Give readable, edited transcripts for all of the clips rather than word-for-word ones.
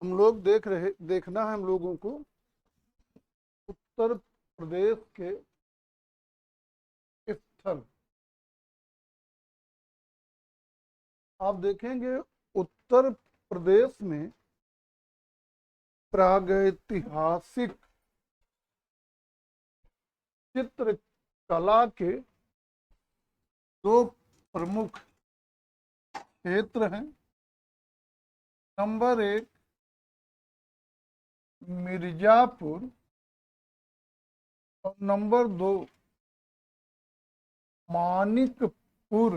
हम लोग देखना है हम लोगों को उत्तर प्रदेश के स्थल। आप देखेंगे उत्तर प्रदेश में प्रागैतिहासिक चित्रकला के दो प्रमुख क्षेत्र हैं। नंबर एक मिर्जापुर और नंबर दो मानिकपुर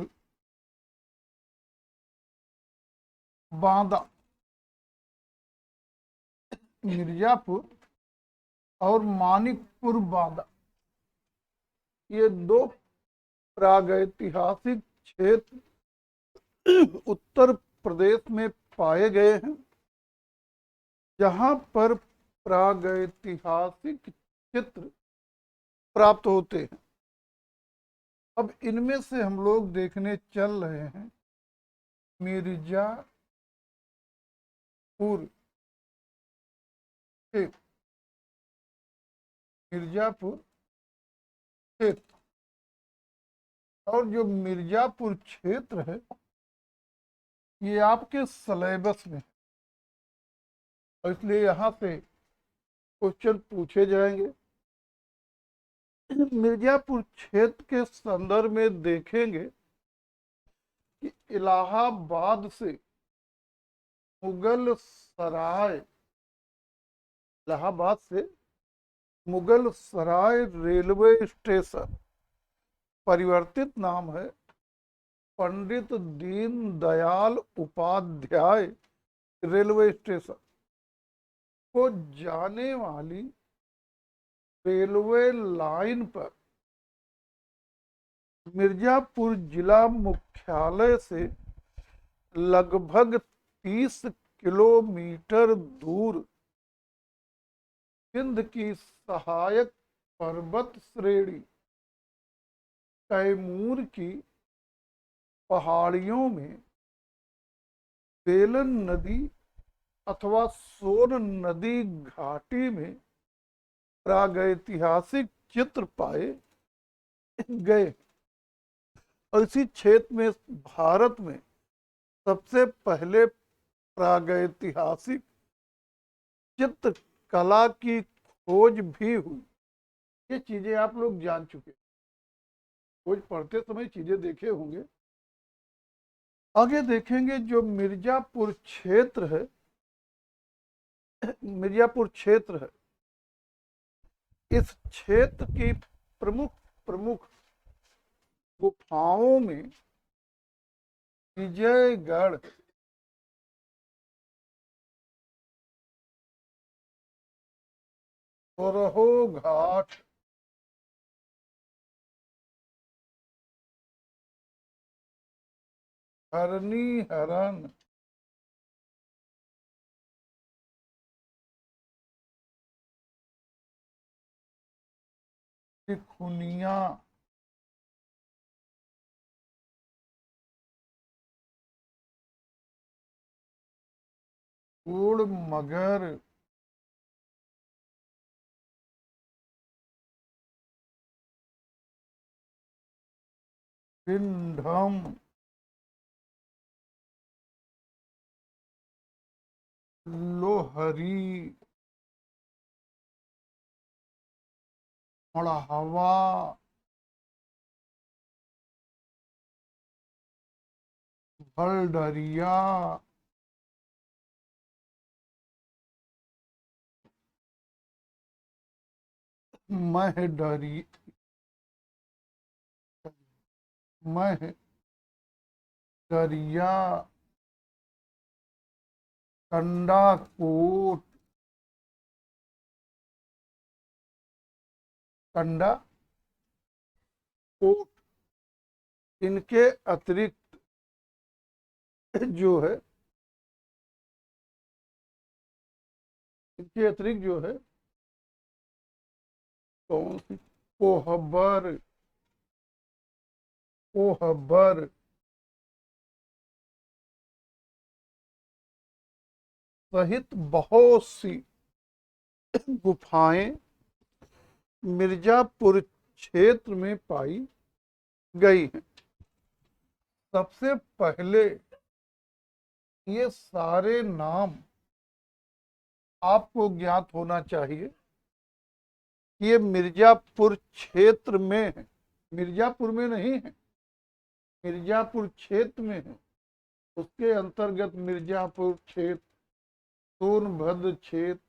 बांदा। मिर्जापुर और मानिकपुर बांदा, ये दो प्रागैतिहासिक क्षेत्र उत्तर प्रदेश में पाए गए हैं, जहां पर प्रागैतिहासिक चित्र प्राप्त होते हैं। अब इनमें से हम लोग देखने चल रहे हैं मिर्जापुर क्षेत्र। मिर्जापुर क्षेत्र और जो मिर्जापुर क्षेत्र है ये आपके सिलेबस में है, और इसलिए यहाँ से क्वेश्चन पूछे जाएंगे। मिर्जापुर क्षेत्र के संदर्भ में देखेंगे कि इलाहाबाद से मुगल सराय, इलाहाबाद से मुगल सराय रेलवे स्टेशन, परिवर्तित नाम है पंडित दीनदयाल उपाध्याय रेलवे स्टेशन, को जाने वाली रेलवे लाइन पर मिर्जापुर जिला मुख्यालय से लगभग 30 किलोमीटर दूर सिंध की सहायक पर्वत श्रेणी कैमूर की पहाड़ियों में बेलन नदी अथवा सोन नदी घाटी में प्रागैतिहासिक चित्र पाए गए। और इसी क्षेत्र में भारत में सबसे पहले प्रागैतिहासिक चित्रकला की खोज भी हुई। ये चीजें आप लोग जान चुके, खोज पढ़ते समय चीजें देखे होंगे। आगे देखेंगे जो मिर्जापुर क्षेत्र है, मिर्जापुर क्षेत्र है, इस क्षेत्र की प्रमुख प्रमुख गुफाओं में विजयगढ़, सोरहो घाट, हरनी हरन, खुनिया, कूड़ मगर, पिंडम, लोहरी, मड़हवा, भलडरिया, महडरी, महडरिया, कंडाकोट, कंडा कोट, इनके अतिरिक्त जो है, इनके अतिरिक्त जो है कौन सी, कोहबर, कोहबर, सहित बहुत सी गुफाएं मिर्जापुर क्षेत्र में पाई गई हैं। सबसे पहले ये सारे नाम आपको ज्ञात होना चाहिए। ये मिर्जापुर क्षेत्र में है, मिर्जापुर में नहीं है, मिर्जापुर क्षेत्र में है। उसके अंतर्गत मिर्जापुर क्षेत्र, सोनभद्र क्षेत्र,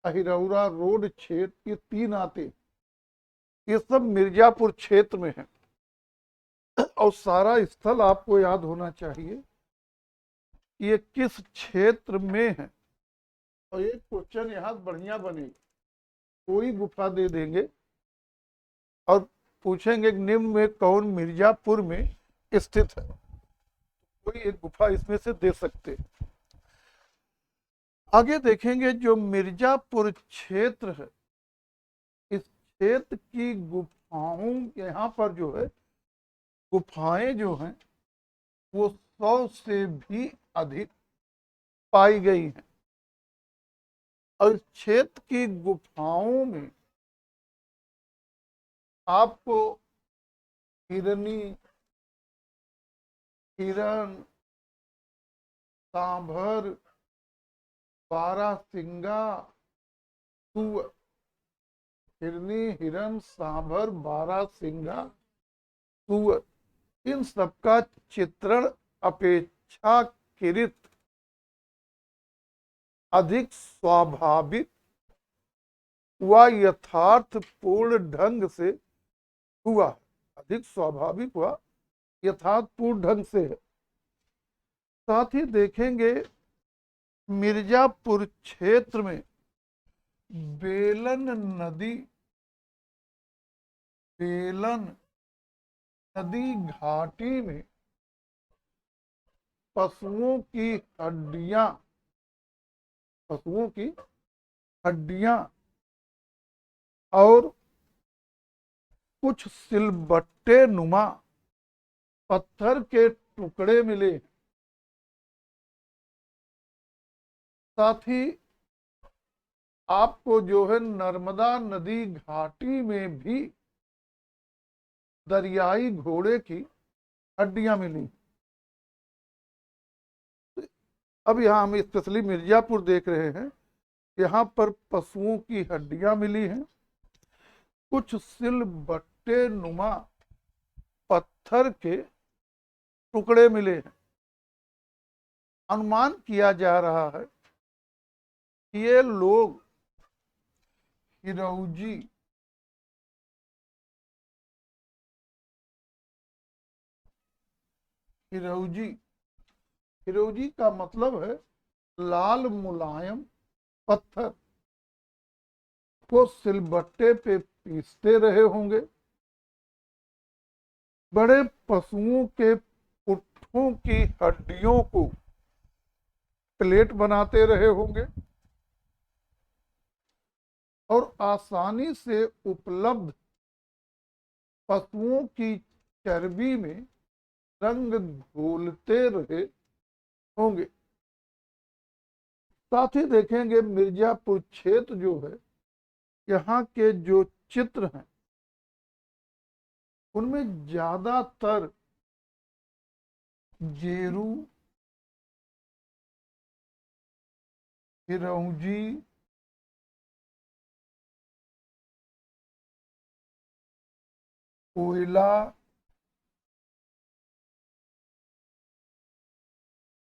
अहिरौरा रोड क्षेत्र, ये 3 आते। ये सब मिर्जापुर क्षेत्र में है। और सारा स्थल आपको याद होना चाहिए कि ये किस क्षेत्र में है। और एक क्वेश्चन यहाँ बढ़िया बनेगा, कोई गुफा दे देंगे और पूछेंगे निम्न में कौन मिर्जापुर में स्थित है, कोई एक गुफा इसमें से दे सकते। आगे देखेंगे जो मिर्जापुर क्षेत्र है, इस क्षेत्र की गुफाओं, यहाँ पर जो है गुफाएं जो हैं वो 100 से भी अधिक पाई गई हैं। और क्षेत्र की गुफाओं में आपको हिरनी, हिरण, सांभर, बारहसिंगा, सुअर, हिरनी, हिरण, सांभर, बारहसिंगा, सुअर, इन सबका चित्रण अपेक्षाकृत अधिक स्वाभाविक व यथार्थपूर्ण ढंग से हुआ, अधिक स्वाभाविक व यथार्थपूर्ण ढंग से है। साथ ही देखेंगे मिर्जापुर क्षेत्र में बेलन नदी, बेलन नदी घाटी में पशुओं की हड्डियां, पशुओं की हड्डियां और कुछ सिलबट्टे नुमा पत्थर के टुकड़े मिले। साथ ही आपको जो है नर्मदा नदी घाटी में भी दरियाई घोड़े की हड्डियां मिली। अब यहाँ हम स्पेशली मिर्जापुर देख रहे हैं, यहाँ पर पशुओं की हड्डियां मिली हैं, कुछ सिलबट्टे नुमा पत्थर के टुकड़े मिले हैं। अनुमान किया जा रहा है कि ये लोग हिरौजी, हिरौजी, हिरौजी का मतलब है लाल मुलायम पत्थर, को सिलबट्टे पे पीसते रहे होंगे। बड़े पशुओं के पुट्ठों की हड्डियों को प्लेट बनाते रहे होंगे और आसानी से उपलब्ध पशुओं की चर्बी में रंग घोलते रहे होंगे। साथ ही देखेंगे मिर्जापुर क्षेत्र जो है, यहाँ के जो चित्र हैं उनमें ज्यादातर गेरू, हिरौजी, कोयला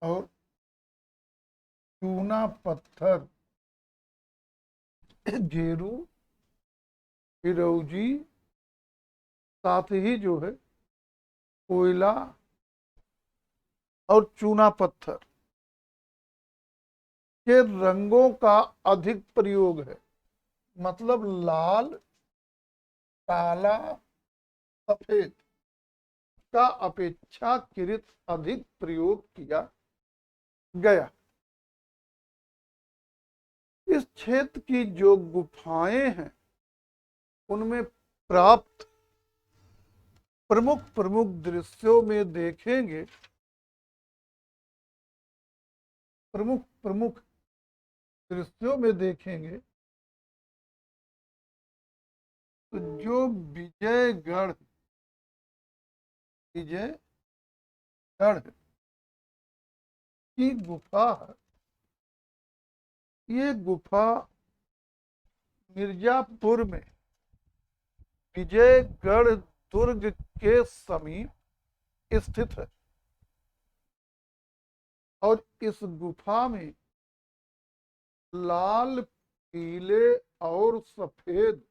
और चूना पत्थर, गेरू, हिरौजी, साथ ही जो है कोयला और चूना पत्थर के रंगों का अधिक प्रयोग है। मतलब लाल, काला, सफेद का अपेक्षाकृत अधिक प्रयोग किया गया। इस क्षेत्र की जो गुफाएं हैं उनमें प्राप्त प्रमुख प्रमुख दृश्यों में देखेंगे, प्रमुख प्रमुख दृश्यों में देखेंगे तो जो विजयगढ़ की गुफा है, ये गुफा मिर्जापुर में विजयगढ़ दुर्ग के समीप स्थित है और इस गुफा में लाल पीले और सफेद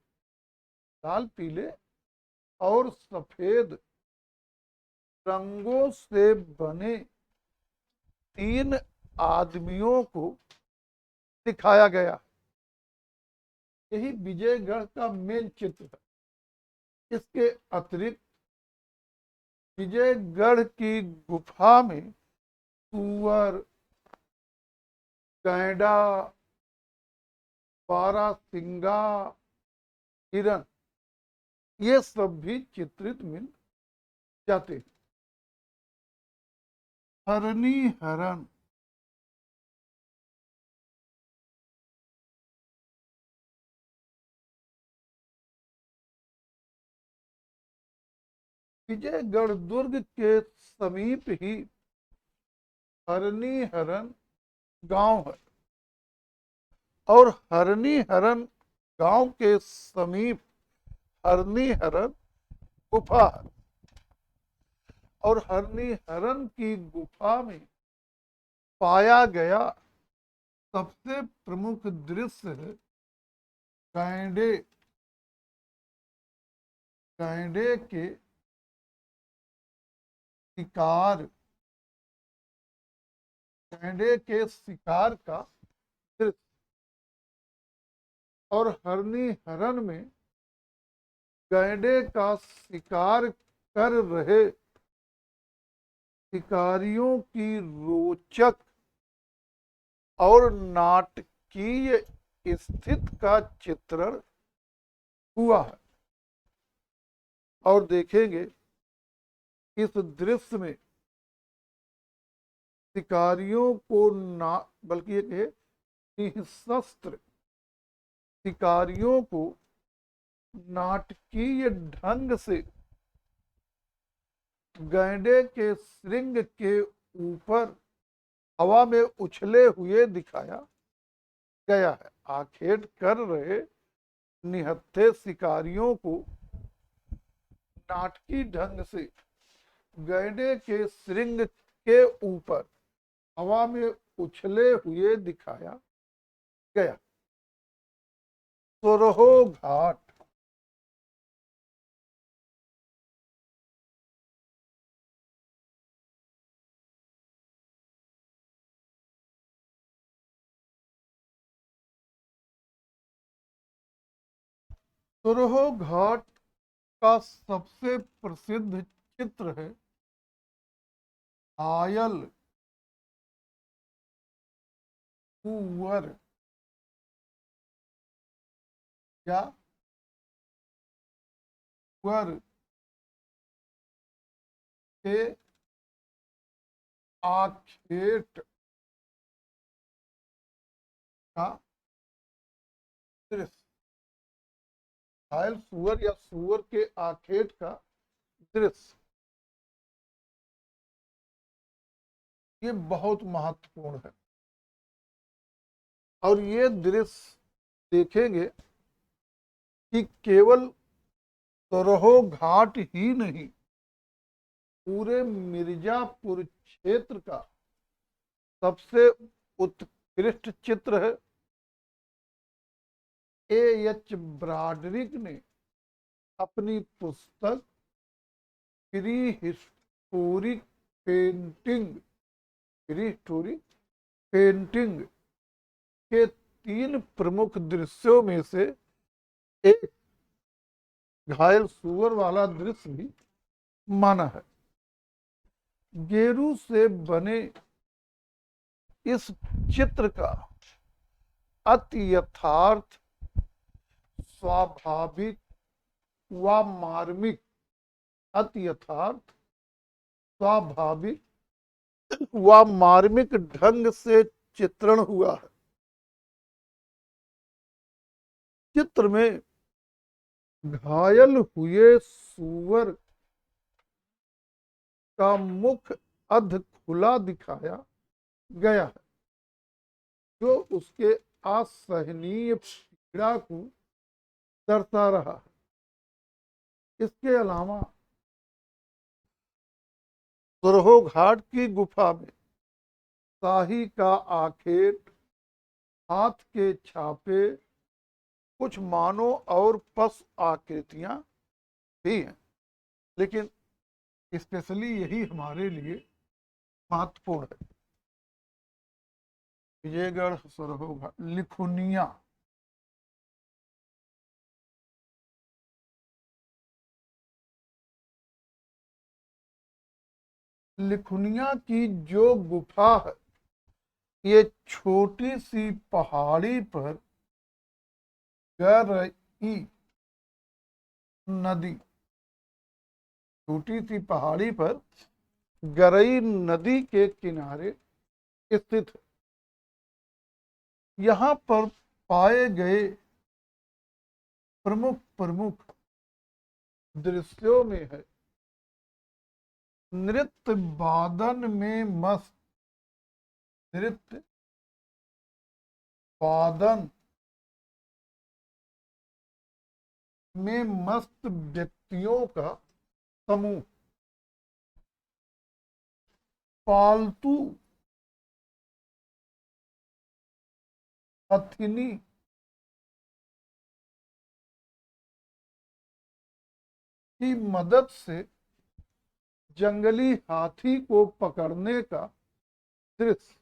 लाल पीले और सफेद रंगों से बने 3 आदमियों को दिखाया गया। यही विजयगढ़ का मेन चित्र है। इसके अतिरिक्त विजयगढ़ की गुफा में सूअर, गैंडा, बारहसिंगा, हिरण, ये सब भी चित्रित मिल जाते हैं। हरनी हरण, विजयगढ़ दुर्ग के समीप ही हरनी हरण गांव है और हरनी हरण गांव के समीप हरनी हरण गुफा है और हरनी हरण की गुफा में पाया गया सबसे प्रमुख दृश्य है गैंडे के शिकार गैंडे के शिकार का दृश्य और हरनी हरण में गैंडे का शिकार कर रहे शिकारियों की रोचक और नाटकीय स्थिति का चित्रण हुआ है और देखेंगे इस दृश्य में शिकारियों को ना बल्कि एक निःशस्त्र शिकारियों को नाटकीय ढंग से गैंडे के श्रृंग के ऊपर हवा में उछले हुए दिखाया गया है। आखेट कर रहे निहत्थे शिकारियों को नाटकीय ढंग से गैंडे के श्रृंग के ऊपर हवा में उछले हुए दिखाया गया। सोरहो घाट, सोरहो घाट का सबसे प्रसिद्ध चित्र है घायल सूअर या सूअर के आखेट का दृश्य। घायल सूअर या सूअर के आखेट का दृश्य ये बहुत महत्वपूर्ण है और ये दृश्य देखेंगे कि केवल सोरहो घाट ही नहीं, पूरे मिर्जापुर क्षेत्र का सबसे उत्कृष्ट चित्र है। एएच ब्रॉडरिक ने अपनी पुस्तक प्री हिस्टोरिक पेंटिंग के 3 प्रमुख दृश्यों में से एक घायल सूअर वाला दृश्य भी माना है। गेरू से बने इस चित्र का अति यथार्थ, स्वाभाविक व मार्मिक अति यथार्थ, स्वाभाविक व मार्मिक ढंग से चित्रण हुआ है। चित्र में घायल हुए सूअर का मुख अध खुला दिखाया गया है, जो उसके असहनीय पीड़ा को दर्शा रहा है। इसके अलावा सुरहो घाट की गुफा में शाही का आखेट, हाथ के छापे, कुछ मानव और पशु आकृतियां भी हैं, लेकिन स्पेशली यही हमारे लिए महत्वपूर्ण है। विजयगढ़ सुरहो घाट, लिखुनिया, लिखुनिया की जो गुफा है, ये छोटी सी पहाड़ी पर गरई नदी, छोटी सी पहाड़ी पर गरई नदी के किनारे स्थित है। यहाँ पर पाए गए प्रमुख प्रमुख दृश्यों में है नृत्य वादन में मस्त, नृत्य वादन में मस्त व्यक्तियों का समूह, पालतू हथिनी की मदद से जंगली हाथी को पकड़ने का दृश्य,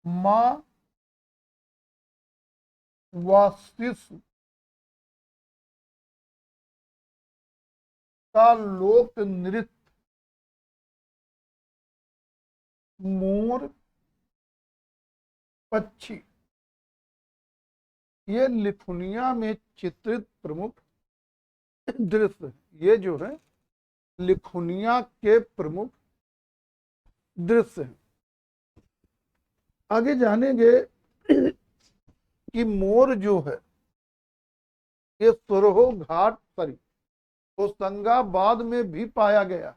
मां वाशिष्ठ का लोक नृत्य, मोर पक्षी, ये लिथुनिया में चित्रित प्रमुख दृश्य, ये जो है लिथुनिया के प्रमुख दृश्य हैं। आगे जानेंगे कि मोर जो है ये सुरहो घाट सरी होशंगाबाद में भी पाया गया,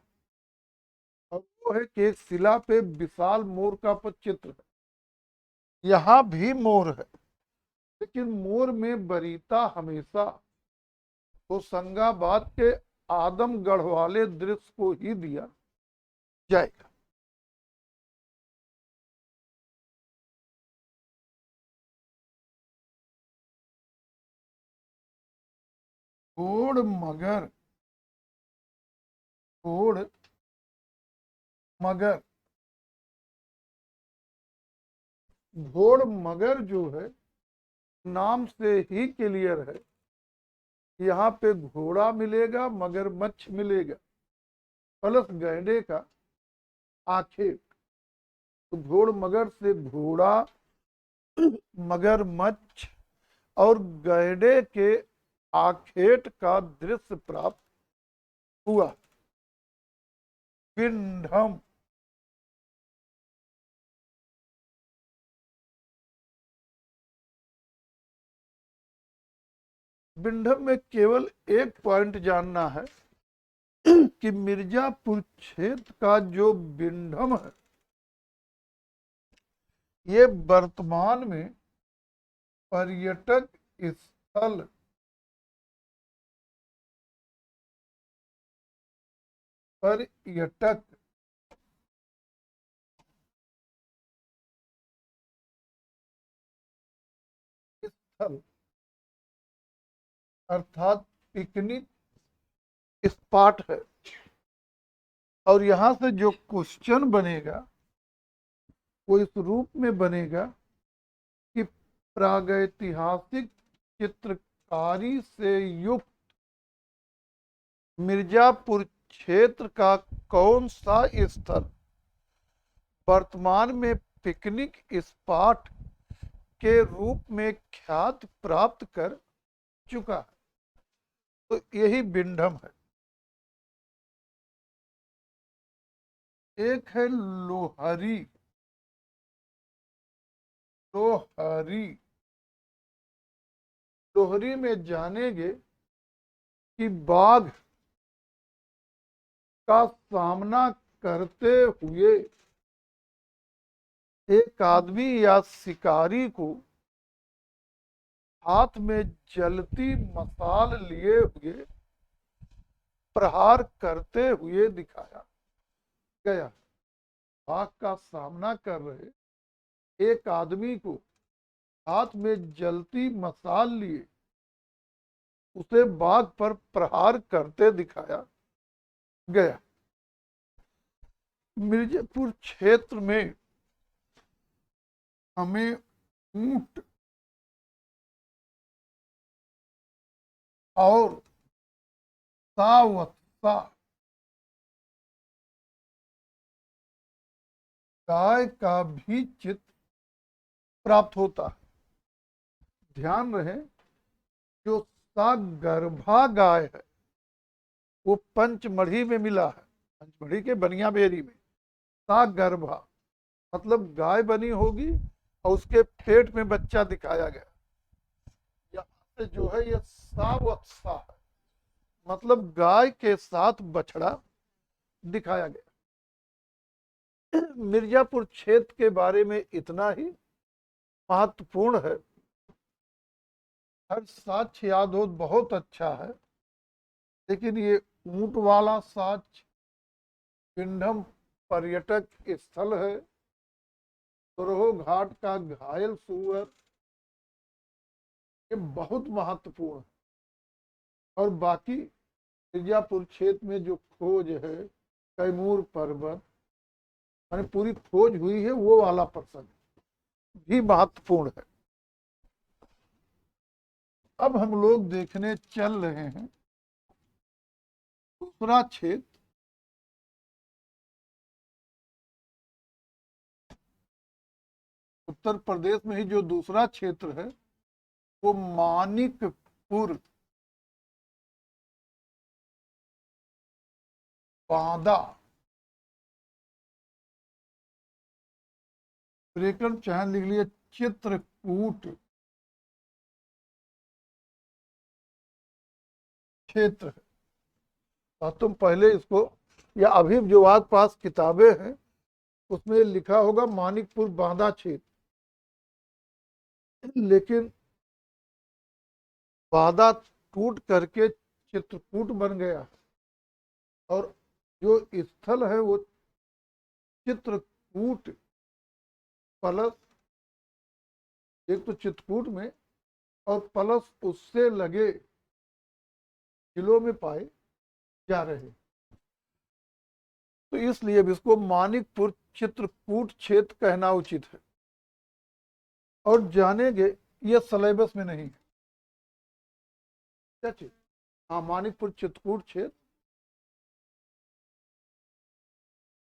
और वो है कि एक शिला पे विशाल मोर का चित्र है। यहाँ भी मोर है, लेकिन मोर में वरीयता हमेशा होशंगाबाद के आदमगढ़ वाले दृश्य को ही दिया जाएगा। घोड़ मगर, घोड़ मगर, घोड़ मगर जो है नाम से ही क्लियर है, यहाँ पे घोड़ा मिलेगा, मगरमच्छ मिलेगा, प्लस गैंडे का आखेट। तो घोड़ मगर से घोड़ा, मगरमच्छ और गैंडे के आखेट का दृश्य प्राप्त हुआ। बिंढम, बिंढम में केवल एक पॉइंट जानना है कि मिर्जापुर क्षेत्र का जो बिंढम है, ये वर्तमान में पर्यटक स्थल, पर्यटक स्थल अर्थात पिकनिक स्पॉट है। और यहां से जो क्वेश्चन बनेगा वो इस रूप में बनेगा कि प्रागैतिहासिक चित्रकारी से युक्त मिर्जापुर क्षेत्र का कौन सा स्थल वर्तमान में पिकनिक स्पॉट के रूप में ख्याति प्राप्त कर चुका है। तो यही बिंढम है। एक है लोहरी, लोहरी। लोहरी में जानेंगे कि बाघ का सामना करते हुए एक आदमी या शिकारी को हाथ में जलती मशाल लिए हुए प्रहार करते हुए दिखाया गया। बाघ का सामना कर रहे एक आदमी को हाथ में जलती मशाल लिए उसे बाघ पर प्रहार करते दिखाया गया। मिर्जापुर क्षेत्र में हमें ऊंट और सावत्सा गाय का भी चित्र प्राप्त होता है। ध्यान रहे, जो सागर्भा गाय है वो पंचमढ़ी में मिला है, पंचमढ़ी के बनिया बेरी में। सागर्भा मतलब गाय बनी होगी और उसके पेट में बच्चा दिखाया गया। यहाँ से जो है ये सावत्सा है, मतलब गाय के साथ बछड़ा दिखाया गया। मिर्जापुर क्षेत्र के बारे में इतना ही महत्वपूर्ण है। हर साक्ष्य याद हो बहुत अच्छा है, लेकिन ये ऊंट वाला साक्ष्य पिंडम पर्यटक स्थल है, सुरहो घाट का घायल सुअर, ये बहुत महत्वपूर्ण है। और बाकी मिर्जापुर क्षेत्र में जो खोज है कैमूर पर्वत, माने पूरी खोज हुई है, वो वाला प्रसंग भी महत्वपूर्ण है। अब हम लोग देखने चल रहे हैं दूसरा क्षेत्र, उत्तर प्रदेश में ही जो दूसरा क्षेत्र है वो मानिकपुर बांदा। ब्रेकर चाहे लिख लिए चित्रकूट क्षेत्र है। और तुम पहले इसको, या अभी जो आपके पास किताबें हैं उसमें लिखा होगा मानिकपुर बांदा क्षेत्र, लेकिन बांदा टूट करके चित्रकूट बन गया और जो स्थल है वो चित्रकूट प्लस, एक तो चित्रकूट में और प्लस उससे लगे जिलों में पाए जा रहे हैं। तो इसलिए भी इसको मानिकपुर चित्रकूट क्षेत्र कहना उचित है। और जानेंगे ये सिलेबस में नहीं है क्या चीज। हाँ, मानिकपुर चित्रकूट क्षेत्र,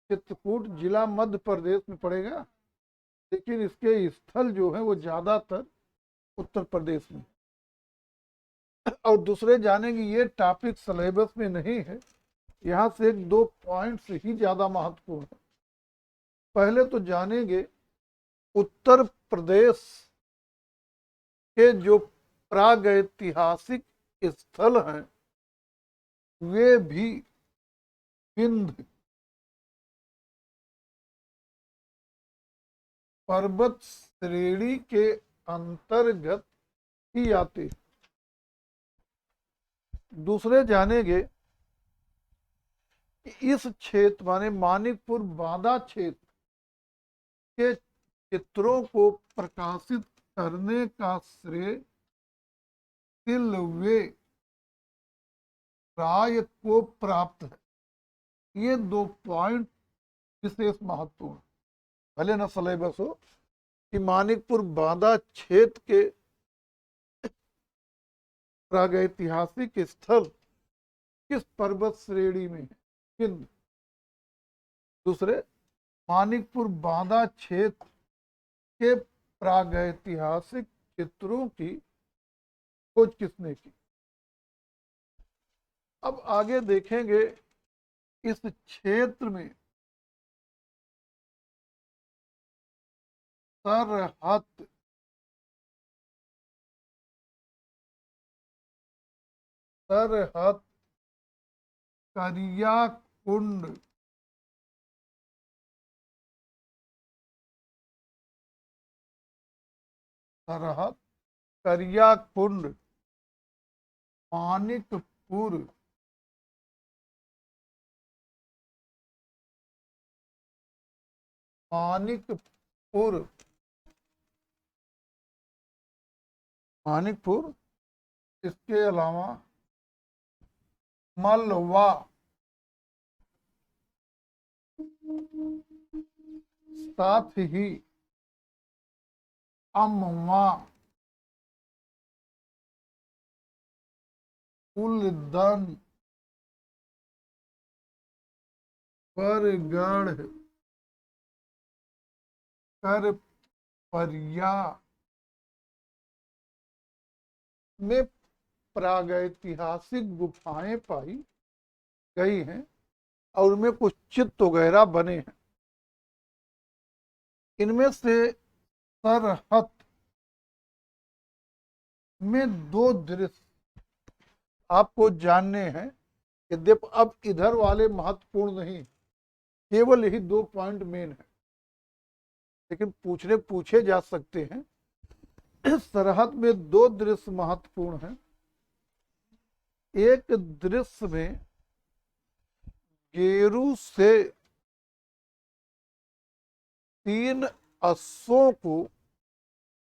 चित्रकूट जिला मध्य प्रदेश में पड़ेगा, लेकिन इसके स्थल जो है वो ज्यादातर उत्तर प्रदेश में। और दूसरे जानेंगे ये टॉपिक सिलेबस में नहीं है, यहाँ से एक दो पॉइंट्स ही ज्यादा महत्वपूर्ण है। पहले तो जानेंगे उत्तर प्रदेश के जो प्रागैतिहासिक स्थल हैं वे भी विंध्य पर्वत श्रेणी के अंतर्गत ही आते। दूसरे जानेंगे इस क्षेत्र माने मानिकपुर बांदा क्षेत्र के चित्रों को प्रकाशित करने का श्रेय तिलवे राय को प्राप्त है। ये दो पॉइंट विशेष महत्वपूर्ण, भले न सिलेबस हो, कि मानिकपुर बांदा क्षेत्र के प्रागैतिहासिक स्थल किस पर्वत श्रेणी में है। दूसरे, मानिकपुर बांदा क्षेत्र के प्रागैतिहासिक चित्रों की खोज किसने की। अब आगे देखेंगे इस क्षेत्र में सरहद सरहद करिया कुंड, सरहद करिया कुंड, मानिकपुर, मानिकपुर, मानिकपुर, इसके अलावा मलवा, साथ ही अमवा, उलदन, बरगढ़, करपरिया में प्रागैतिहासिक गुफाएं पाई गई हैं और उनमें कुछ चित्र वगैरह बने हैं। इनमें से सरहद में दो दृश्य आपको जानने हैं। यद्यपि अब इधर वाले महत्वपूर्ण नहीं, केवल यही 2 पॉइंट मेन है, लेकिन पूछे जा सकते हैं। सरहद में 2 दृश्य महत्वपूर्ण हैं। एक दृश्य में गेरू से 3 अश्वों को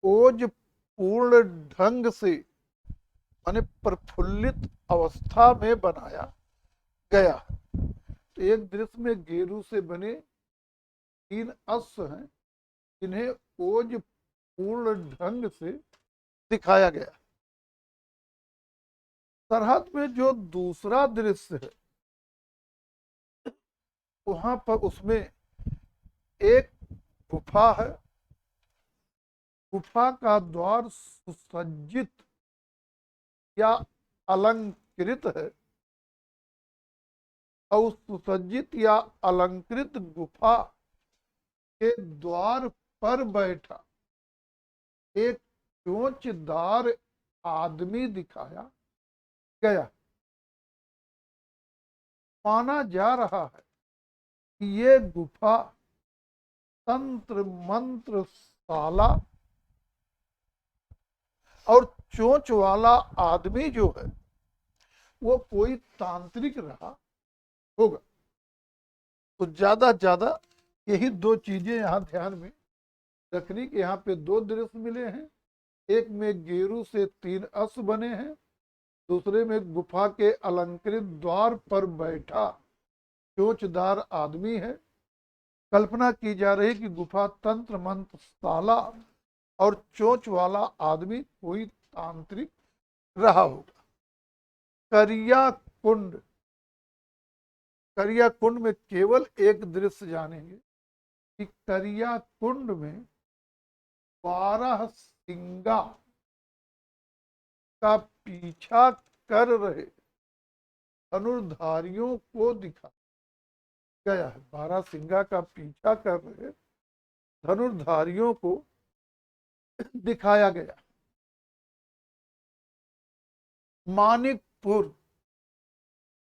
ओज पूर्ण ढंग से माने प्रफुल्लित अवस्था में बनाया गया। तो एक दृश्य में गेरू से बने 3 अश्व हैं जिन्हें ओज पूर्ण ढंग से दिखाया गया। सरहद में जो दूसरा दृश्य है, वहां पर उसमें एक गुफा है। गुफा का द्वार सुसज्जित या अलंकृत है और सुसज्जित या अलंकृत गुफा के द्वार पर बैठा एक चोंचदार आदमी दिखाया गया। माना जा रहा है कि ये गुफा तंत्र मंत्र शाला और चोंच वाला आदमी जो है वो कोई तांत्रिक रहा होगा। तो ज्यादा यही 2 चीजें यहाँ ध्यान में रखनी कि यहाँ पे 2 दृश्य मिले हैं। एक में गेरू से 3 अश्व बने हैं, दूसरे में गुफा के अलंकृत द्वार पर बैठा चोंचदार आदमी है। कल्पना की जा रही कि गुफा तंत्र मंत्र शाला और चोंच वाला आदमी कोई तांत्रिक रहा होगा। करिया कुंड, करिया कुंड में केवल एक दृश्य जानेंगे कि करिया कुंड में 12 सिंगा का पीछा कर रहे धनुर्धारियों को दिखा गया है। 12 सिंगा का पीछा कर रहे धनुर्धारियों को दिखाया गया। मानिकपुर,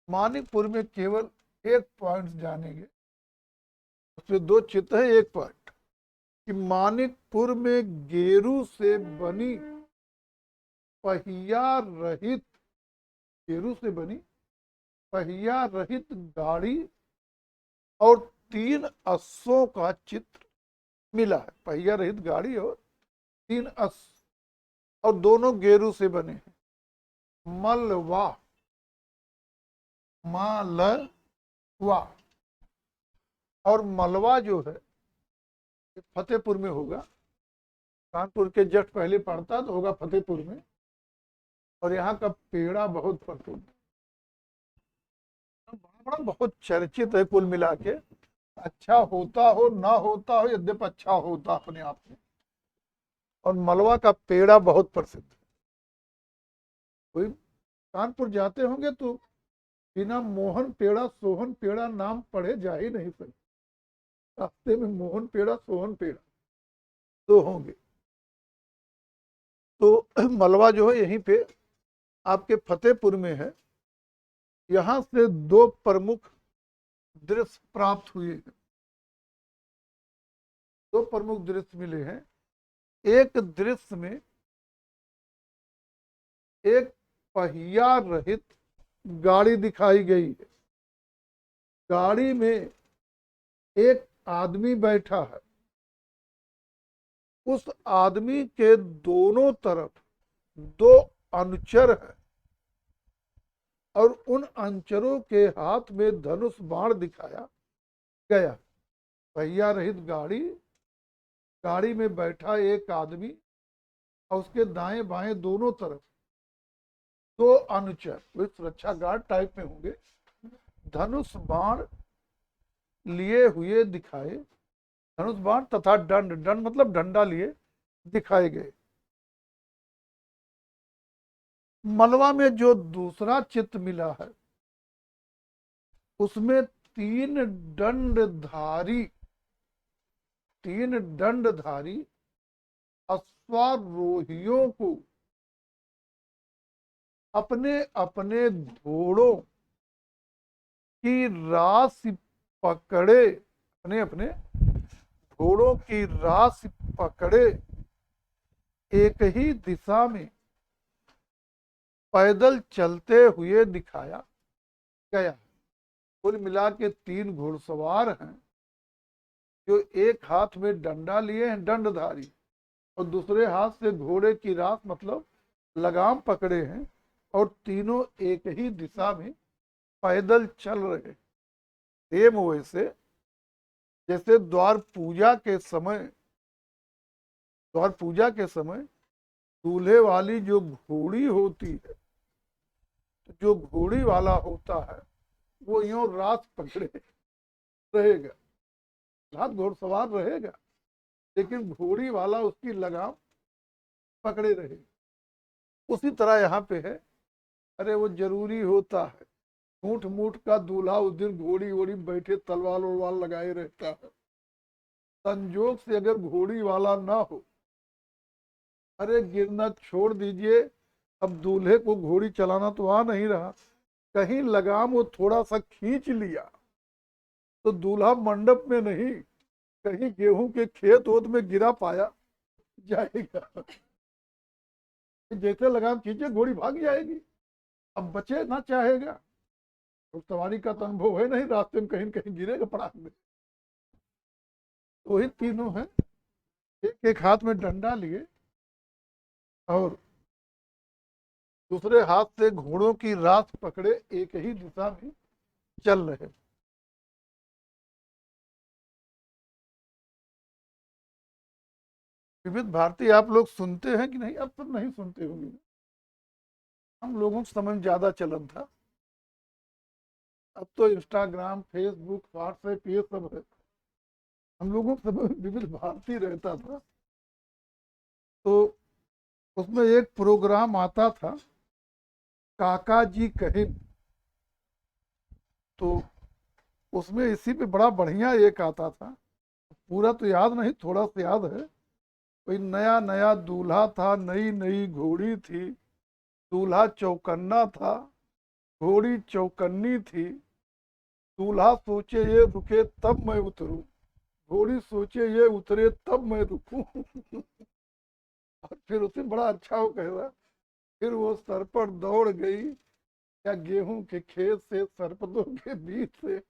मानिकपुर में केवल एक पॉइंट जानेंगे, उसमें 2 चित्र है। एक पॉइंट कि मानिकपुर में गेरू से बनी पहिया रहित, गेरू से बनी पहिया रहित गाड़ी और 3 अश्वों का चित्र मिला है। पहिया रहित गाड़ी और 3 अश्व और दोनों गेरू से बने हैं। मलवा, मालवा और मलवा जो है फतेहपुर में होगा। कानपुर के जस्ट पहले पड़ता तो होगा फतेहपुर में। और यहाँ का पेड़ा बहुत प्रसिद्ध, बड़ा बहुत चर्चित है। कुल मिला के अच्छा होता हो ना होता हो, यद्यपि अच्छा होता अपने आप में। और मलवा का पेड़ा बहुत प्रसिद्ध है। कोई कानपुर जाते होंगे तो बिना मोहन पेड़ा सोहन पेड़ा नाम पढ़े जा ही नहीं सकते। रास्ते में मोहन पेड़ा सोहन पेड़ा 2 होंगे। तो मलवा जो है यहीं पे आपके फतेहपुर में है। यहां से दो प्रमुख दृश्य प्राप्त हुए हैं, दो प्रमुख दृश्य मिले हैं। एक दृश्य में एक पहिया रहित गाड़ी दिखाई गई है, गाड़ी में एक आदमी बैठा है, उस आदमी के दोनों तरफ दो अनुचर है और उन अनुचरों के हाथ में धनुष बाण दिखाया गया। पहिया रहित गाड़ी, गाड़ी में बैठा एक आदमी और उसके दाएं बाएं दोनों तरफ दो अनुचर, वे सुरक्षा गार्ड टाइप में होंगे, धनुष बाण लिए हुए दिखाए, धनुष बाण तथा दंड, दंड मतलब डंडा लिए दिखाए गए। मलवा में जो दूसरा चित्र मिला है उसमें तीन दंडधारी अश्वारोहियों को अपने अपने घोड़ों की राशि पकड़े, अपने अपने घोड़ों की राशि पकड़े एक ही दिशा में पैदल चलते हुए दिखाया गया। कुल मिला के तीन घुड़सवार हैं जो एक हाथ में डंडा लिए हैं, दंडधारी, और दूसरे हाथ से घोड़े की रास मतलब लगाम पकड़े हैं, और तीनों एक ही दिशा में पैदल चल रहे। सेम वैसे जैसे द्वार पूजा के समय दूल्हे वाली जो घोड़ी होती है, जो घोड़ी वाला होता है वो यूं रात पकड़े रहेगा, रात घोड़सवार रहेगा, लेकिन घोड़ी वाला उसकी लगाम पकड़े रहेगा। उसी तरह यहाँ पे है, अरे वो जरूरी होता है, मूठ मूठ का दूल्हा उस दिन घोड़ी वोड़ी बैठे तलवार उलवार लगाए रहता है। संजोग से अगर घोड़ी वाला ना हो, अरे गिरना छोड़ दीजिए, अब दूल्हे को घोड़ी चलाना तो आ नहीं रहा, कहीं लगाम वो थोड़ा सा खींच लिया तो दूल्हा मंडप में नहीं, कहीं गेहूं के खेत ओत में गिरा पाया जाएगा। जैसे लगाम खींचे घोड़ी भाग जाएगी, अब बचे ना चाहेगा। तो सवारी का तो अनुभव है नहीं, रास्ते में कहीं कहीं गिरेगा पड़ाक में। वही तीनों हैं, एक एक हाथ में डंडा लिए और दूसरे हाथ से घोड़ों की रास पकड़े एक ही दिशा में चल रहे। विविध भारती आप लोग सुनते हैं कि नहीं? अब तो नहीं सुनते होंगे, हम लोगों के समय में ज्यादा चलन था, अब तो इंस्टाग्राम फेसबुक व्हाट्सएप ये सब है। हम लोगों के समय विविध भारती रहता था तो उसमें एक प्रोग्राम आता था काका जी कहे, तो उसमें इसी पे बड़ा बढ़िया एक आता था, पूरा तो याद नहीं, थोड़ा सा याद है। कोई नया नया दूल्हा था, नई नई घोड़ी थी, दूल्हा चौकन्ना था, घोड़ी चौकन्नी थी, दूल्हा सोचे ये रुके तब मैं उतरूं, घोड़ी सोचे ये उतरे तब मैं रुकूं। और फिर उसे बड़ा अच्छा वो कहेगा, फिर वो सर पर दौड़ गई या गेहूं के खेत से सरपतों के बीच से,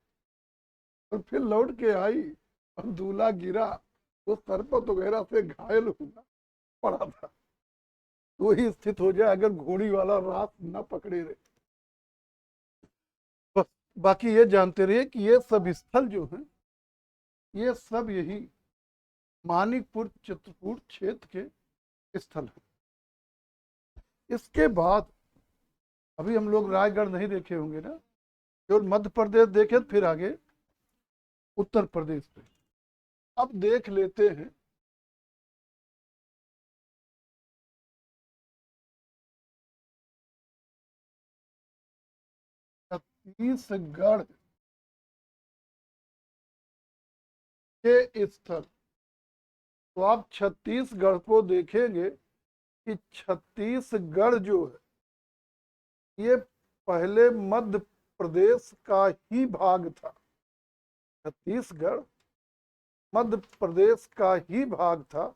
और फिर लौट के आई और दूल्हा गिरा, वो सरपत वगैरह से घायल हुआ पड़ा था। वही स्थित हो जाए अगर घोड़ी वाला रात न पकड़े रहे। बस बाकी ये जानते रहिए कि ये सब स्थल जो है ये सब यही मानिकपुर चित्रकूट क्षेत्र के स्थल है। इसके बाद अभी हम लोग रायगढ़ नहीं देखे होंगे ना, केवल मध्य प्रदेश देखे, फिर आगे उत्तर प्रदेश पे अब देख लेते हैं। छत्तीसगढ़ के स्थल, तो आप छत्तीसगढ़ को देखेंगे कि छत्तीसगढ़ जो है ये पहले मध्य प्रदेश का ही भाग था। छत्तीसगढ़ मध्य प्रदेश का ही भाग था।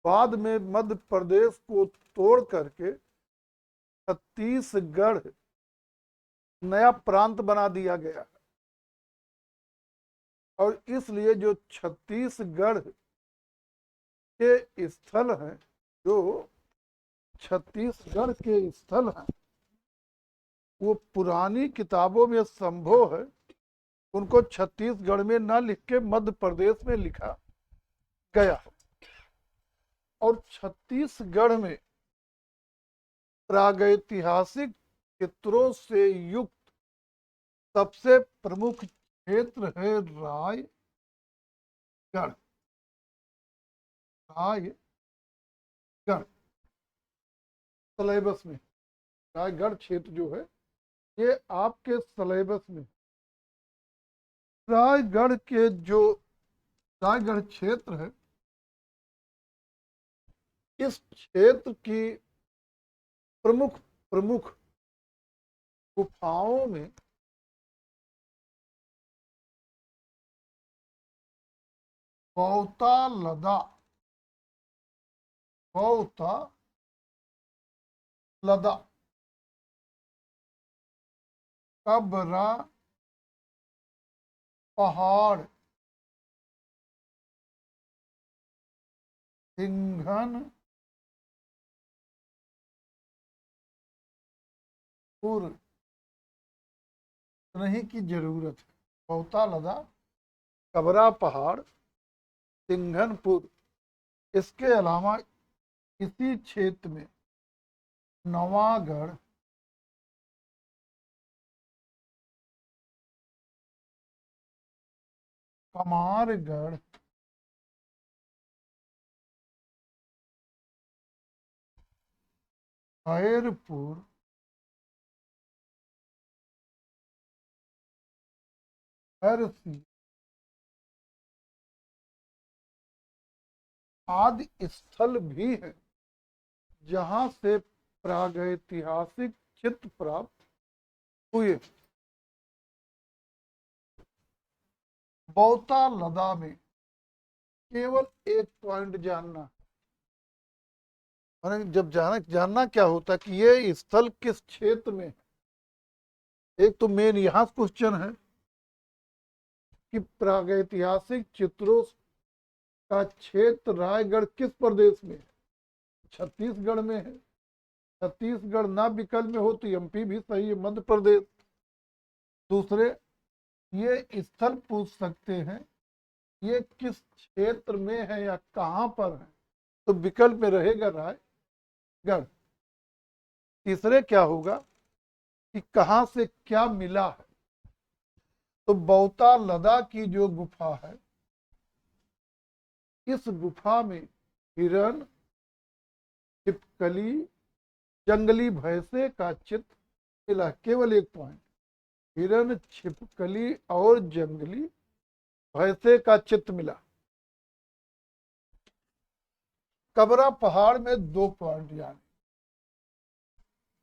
बाद में मध्य प्रदेश को तोड़ करके छत्तीसगढ़ नया प्रांत बना दिया गया। और इसलिए जो छत्तीसगढ़ के स्थल हैं, जो छत्तीसगढ़ के स्थल हैं, वो पुरानी किताबों में संभव है उनको छत्तीसगढ़ में ना लिख के मध्य प्रदेश में लिखा गया। और छत्तीसगढ़ में प्रागैतिहासिक चित्रों से युक्त सबसे प्रमुख क्षेत्र है रायगढ़। रायगढ़ सिलेबस में, रायगढ़ क्षेत्र जो है ये आपके सिलेबस में, रायगढ़ के जो रायगढ़ क्षेत्र है, इस क्षेत्र की प्रमुख प्रमुख गुफाओं में गौतालदा कबरा पहाड़, सिंघनपुर नहीं की जरूरत है। गौतालदा, कबरा पहाड़, सिंघनपुर, इसके अलावा इसी क्षेत्र में नवागढ़, कमारगढ़, खैरपुर, हरसी आदि स्थल भी है जहां से प्रागैतिहासिक चित्र प्राप्त हुए। गौतालदा में केवल एक पॉइंट जानना, जब जानना क्या होता है कि ये स्थल किस क्षेत्र में है। एक तो मेन यहां क्वेश्चन है कि प्रागैतिहासिक चित्रों का क्षेत्र रायगढ़ किस प्रदेश में है, छत्तीसगढ़ में है। छत्तीसगढ़ ना विकल्प में हो तो एमपी भी सही है, मध्य प्रदेश। दूसरे, ये स्थल पूछ सकते हैं ये किस क्षेत्र में है या कहां पर है, तो विकल्प में रहेगा रायगढ़। तीसरे क्या होगा कि कहां से क्या मिला है, तो गौतालदा की जो गुफा है, इस गुफा में हिरण, छिपकली, जंगली भैंसे का चित्र मिला। केवल एक पॉइंट, हिरण, छिपकली और जंगली भैंसे का चित्र मिला। कबरा पहाड़ में 2 पॉइंट, यानी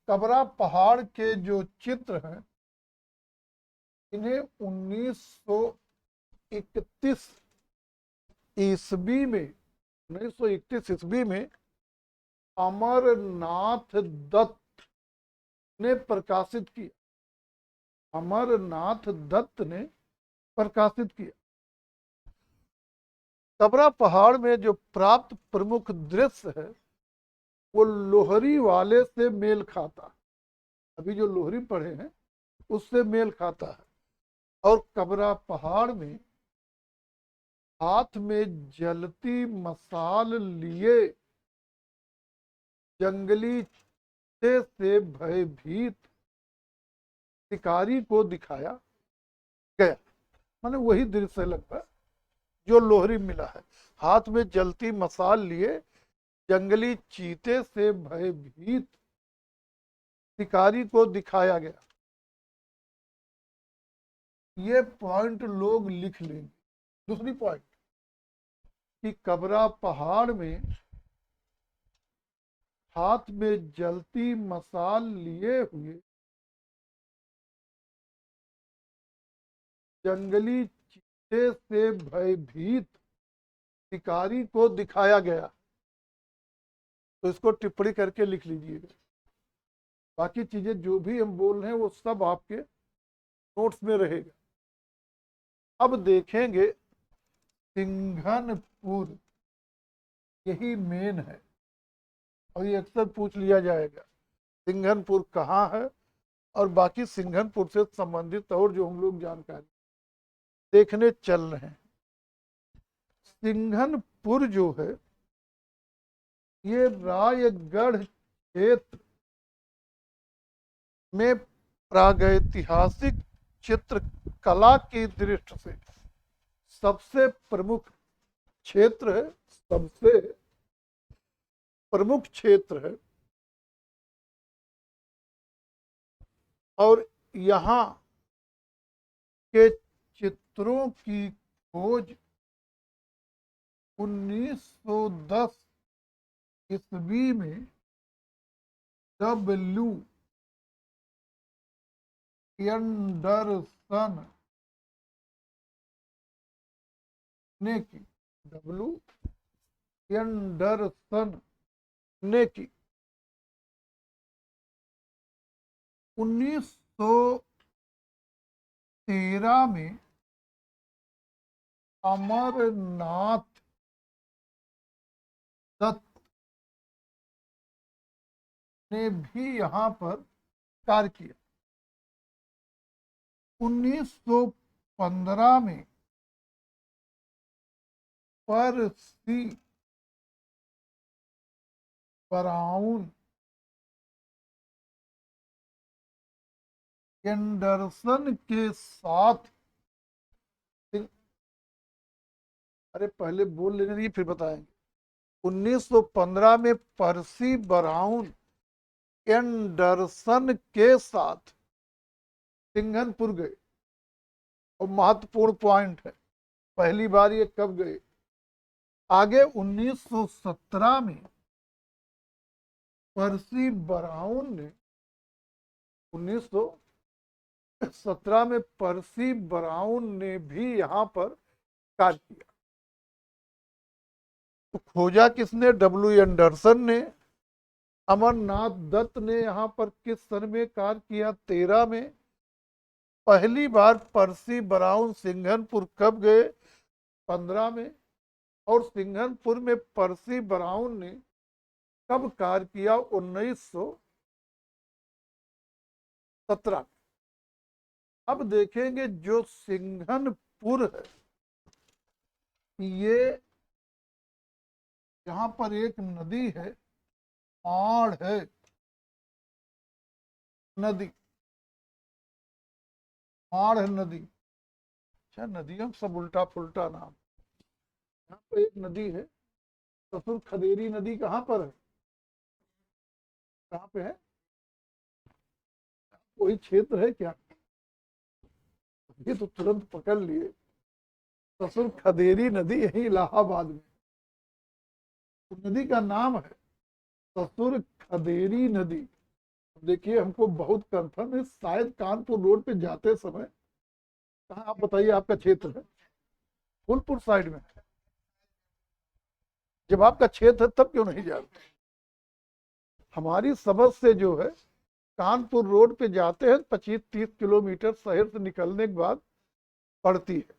कबरा पहाड़ के जो चित्र हैं इन्हें 1931 ईस्वी में अमरनाथ दत्त ने प्रकाशित किया। अमरनाथ दत्त ने प्रकाशित किया। कबरा पहाड़ में जो प्राप्त प्रमुख दृश्य है वो लोहरी वाले से मेल खाता है। अभी जो लोहरी पढ़े हैं उससे मेल खाता है। और कबरा पहाड़ में हाथ में जलती मसाल लिए जंगली से भयभीत शिकारी को दिखाया गया। माने वही दृश्य लगभग जो लोहरी मिला है। हाथ में जलती मसाल लिए जंगली चीते से भयभीत शिकारी को दिखाया गया। ये पॉइंट लोग लिख लेंगे। दूसरी पॉइंट कि कबरा पहाड़ में हाथ में जलती मसाल लिए हुए जंगली चीते से भयभीत शिकारी को दिखाया गया। तो इसको टिप्पणी करके लिख लीजिएगा। बाकी चीजें जो भी हम बोल रहे हैं वो सब आपके नोट्स में रहेगा। अब देखेंगे सिंघनपुर, यही मेन है और ये अक्सर पूछ लिया जाएगा सिंघनपुर कहाँ है, और बाकी सिंघनपुर से संबंधित और जो हम लोग जानकारी देखने चल रहे हैं। सिंघनपुर जो है ये रायगढ़ क्षेत्र में प्रागैतिहासिक चित्रकला की दृष्टि से सबसे प्रमुख क्षेत्र है, सबसे प्रमुख क्षेत्र है। और यहाँ के चित्रों की खोज 1910 ईस्वी में W. एंडरसन ने की। W. एंडरसन ने की। 1913 में अमरनाथ दत्त ने भी यहाँ पर कार्य किया। 1915 में पर्सी ब्राउन एंडरसन के साथ, अरे पहले बोल लेने दीजिए फिर बताएंगे। 1915 में पर्सी ब्राउन एंडरसन के साथ सिंघनपुर गए। और महत्वपूर्ण पॉइंट है, पहली बार ये कब गए। आगे 1917 में पर्सी ब्राउन ने 1917 में पर्सी ब्राउन ने भी यहाँ पर कार्य किया। तो खोजा किसने? W. एंडरसन ने। अमरनाथ दत्त ने यहाँ पर किस सन में कार्य किया? 13 में। पहली बार पर्सी ब्राउन सिंघनपुर कब गए? 15 में। और सिंघनपुर में पर्सी ब्राउन ने कब कार्य किया? 1917। अब देखेंगे जो सिंघनपुर है, ये यहाँ पर एक नदी है, माढ़ है नदी, माढ़ नदी। अच्छा, नदियों सब उल्टा पुल्टा नाम। यहाँ पर एक नदी है, ससुर खदेरी नदी कहाँ पर है? कहाँ पे है? कोई क्षेत्र है क्या? ये तो तुरंत पकड़ लिए। ससुर खदेरी नदी यही इलाहाबाद में। तो नदी का नाम है ससुर खदेरी नदी। देखिए हमको बहुत कंफर्म है, शायद कानपुर रोड पे जाते समय, कहाँ आप बताइए आपका क्षेत्र है? फूलपुर साइड में है। जब आपका क्षेत्र है तब क्यों नहीं जानते? हमारी समझ से जो है कानपुर रोड पे जाते हैं 25-30 किलोमीटर शहर से निकलने के बाद पड़ती है।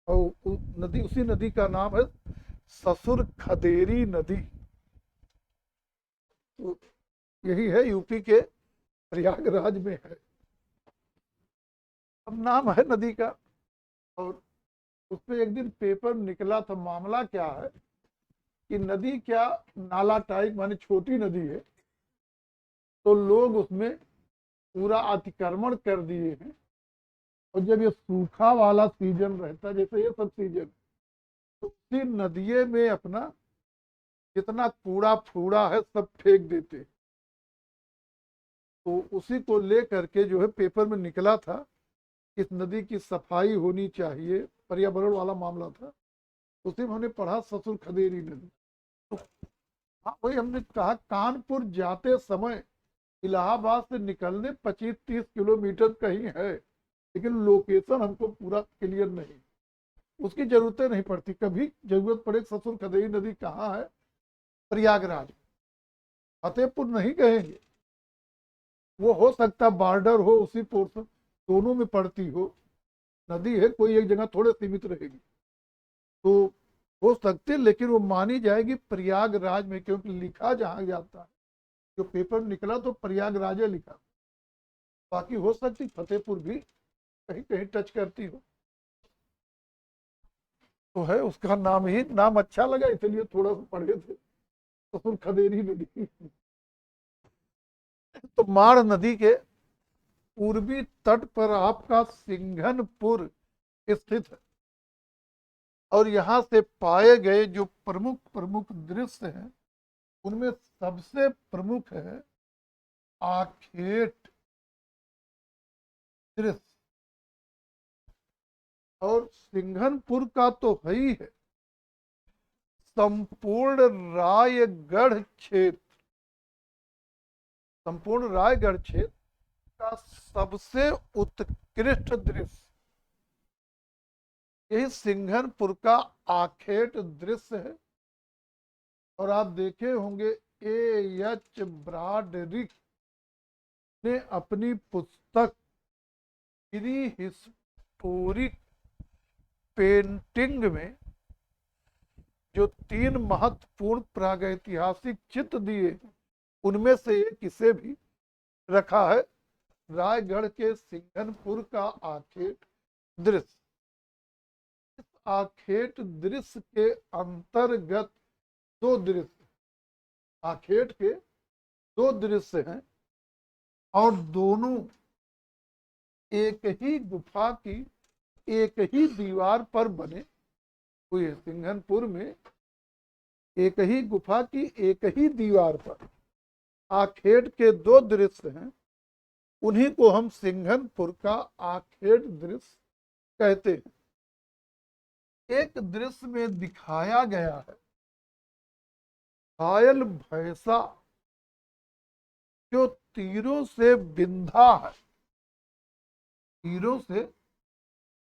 और नदी, उसी नदी का नाम है ससुर खदेरी नदी। तो यही है, यूपी के प्रयागराज में है। अब नाम है नदी का। और उस पर एक दिन पेपर निकला था, मामला क्या है कि नदी क्या नाला टाइप माने छोटी नदी है, तो लोग उसमें पूरा अतिक्रमण कर दिए हैं। और जब ये सूखा वाला सीजन रहता है, जैसे ये सब सीजन, तो उसी नदिये में अपना जितना कूड़ा फूड़ा है सब फेंक देते। तो उसी को लेकर के जो है पेपर में निकला था, इस नदी की सफाई होनी चाहिए, पर्यावरण वाला मामला था। उसी में हमने पढ़ा ससुर खदेरी नदी। तो हाँ, वही हमने कहा कानपुर जाते समय इलाहाबाद से निकलने 25-30 किलोमीटर कहीं है, लेकिन लोकेशन हमको पूरा क्लियर नहीं, उसकी जरूरतें नहीं पड़ती। कभी जरूरत पड़े ससुर खदेरी नदी कहाँ है, प्रयागराज, फतेहपुर नहीं कहेंगे, वो हो सकता बॉर्डर हो, उसी पोर्शन दोनों में पड़ती हो नदी है, कोई एक जगह थोड़े सीमित रहेगी तो हो सकते, लेकिन वो मानी जाएगी प्रयागराज में, क्योंकि लिखा जहां जाता है, जो पेपर निकला तो प्रयागराज लिखा, बाकी हो सकती फतेहपुर भी कहीं कहीं टच करती हो। तो है, उसका नाम ही नाम अच्छा लगा इसलिए थोड़ा सा पढ़े थे, ससुर खदेरी नदी। तो माण नदी के पूर्वी तट पर आपका सिंघनपुर स्थित है, और यहां से पाए गए जो प्रमुख प्रमुख दृश्य हैं उनमें सबसे प्रमुख है आखेट दृश्य। और सिंघनपुर का तो है ही है, संपूर्ण रायगढ़ क्षेत्र, संपूर्ण रायगढ़ क्षेत्र का सबसे उत्कृष्ट दृश्य यही सिंघनपुर का आखेट दृश्य है। और आप देखे होंगे A.H. ब्रॉडरिक ने अपनी पुस्तक प्री हिस्टोरिक पेंटिंग में जो 3 महत्वपूर्ण प्रागैतिहासिक चित्र दिए उनमें से एक इसे भी रखा है, रायगढ़ के सिंघनपुर का आखेट दृश्य। इस आखेट दृश्य के अंतर्गत 2 दृश्य, आखेट के 2 दृश्य हैं और दोनों एक ही गुफा की एक ही दीवार पर बने हुए। सिंघनपुर में एक ही गुफा की एक ही दीवार पर आखेट के 2 दृश्य हैं, उन्हीं को हम सिंघनपुर का आखेट दृश्य कहते हैं। एक दृश्य में दिखाया गया है घायल भैंसा जो तीरों से बिंधा है, तीरों से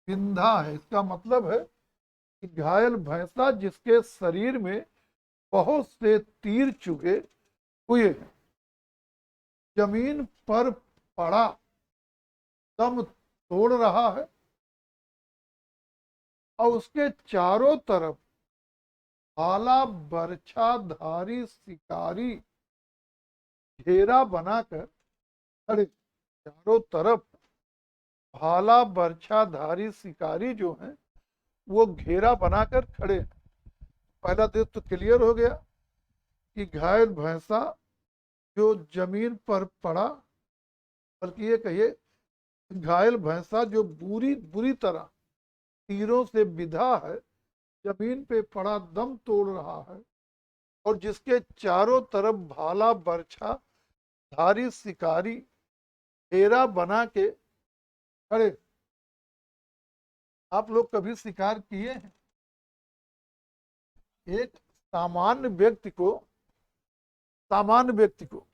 बिंधा है, इसका मतलब है कि घायल भैंसा जिसके शरीर में बहुत से तीर चुभे हुए हैं, जमीन पर पड़ा दम तोड़ रहा है और उसके चारों तरफ भाला बर्छाधारी शिकारी घेरा बनाकर खड़े, चारों तरफ भाला बर्छाधारी शिकारी जो हैं वो घेरा बनाकर खड़े। पहला दृश्य तो क्लियर हो गया कि घायल भैंसा जो जमीन पर पड़ा, बल्कि ये कहिए घायल भैंसा जो बुरी तरह तीरों से बिधा है, जमीन पे पड़ा दम तोड़ रहा है और जिसके चारों तरफ भाला बर्छा धारी शिकारी घेरा बना के खड़े। आप लोग कभी शिकार किए हैं? एक सामान्य व्यक्ति को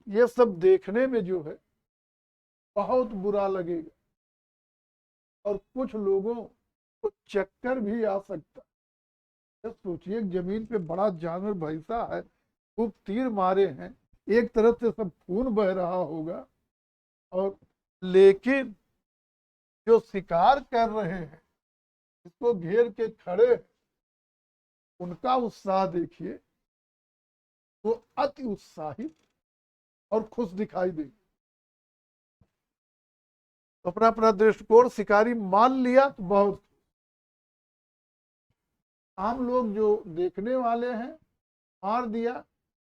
ये सब देखने में जो है बहुत बुरा लगेगा और कुछ लोगों को चक्कर भी आ सकता है। सोचिए जमीन पे बड़ा जानवर भैंसा है, खूब तीर मारे हैं, एक तरफ से सब खून बह रहा होगा, और लेकिन जो शिकार कर रहे हैं इसको घेर के खड़े, उनका उत्साह देखिए तो अति उत्साहित और खुश दिखाई देगी। अपना अपना दृष्टिकोण शिकारी मान लिया तो बहुत, आम लोग जो देखने वाले हैं मार दिया,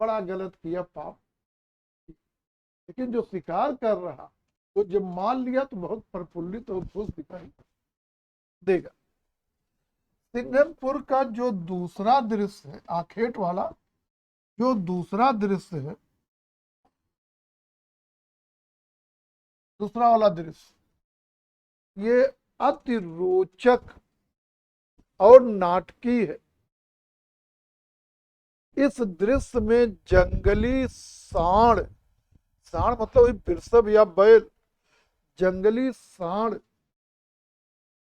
बड़ा गलत किया, पाप। लेकिन जो शिकार कर रहा वो जब मान लिया तो बहुत प्रफुल्लित और खुश दिखाई देगा। सिंघनपुर का जो दूसरा दृश्य है, आखेट वाला जो दूसरा दृश्य है, दूसरा वाला दृश्य ये अति रोचक और नाटकीय है। इस दृश्य में जंगली सांड, सांड मतलब वृषभ या बैल, जंगली सांड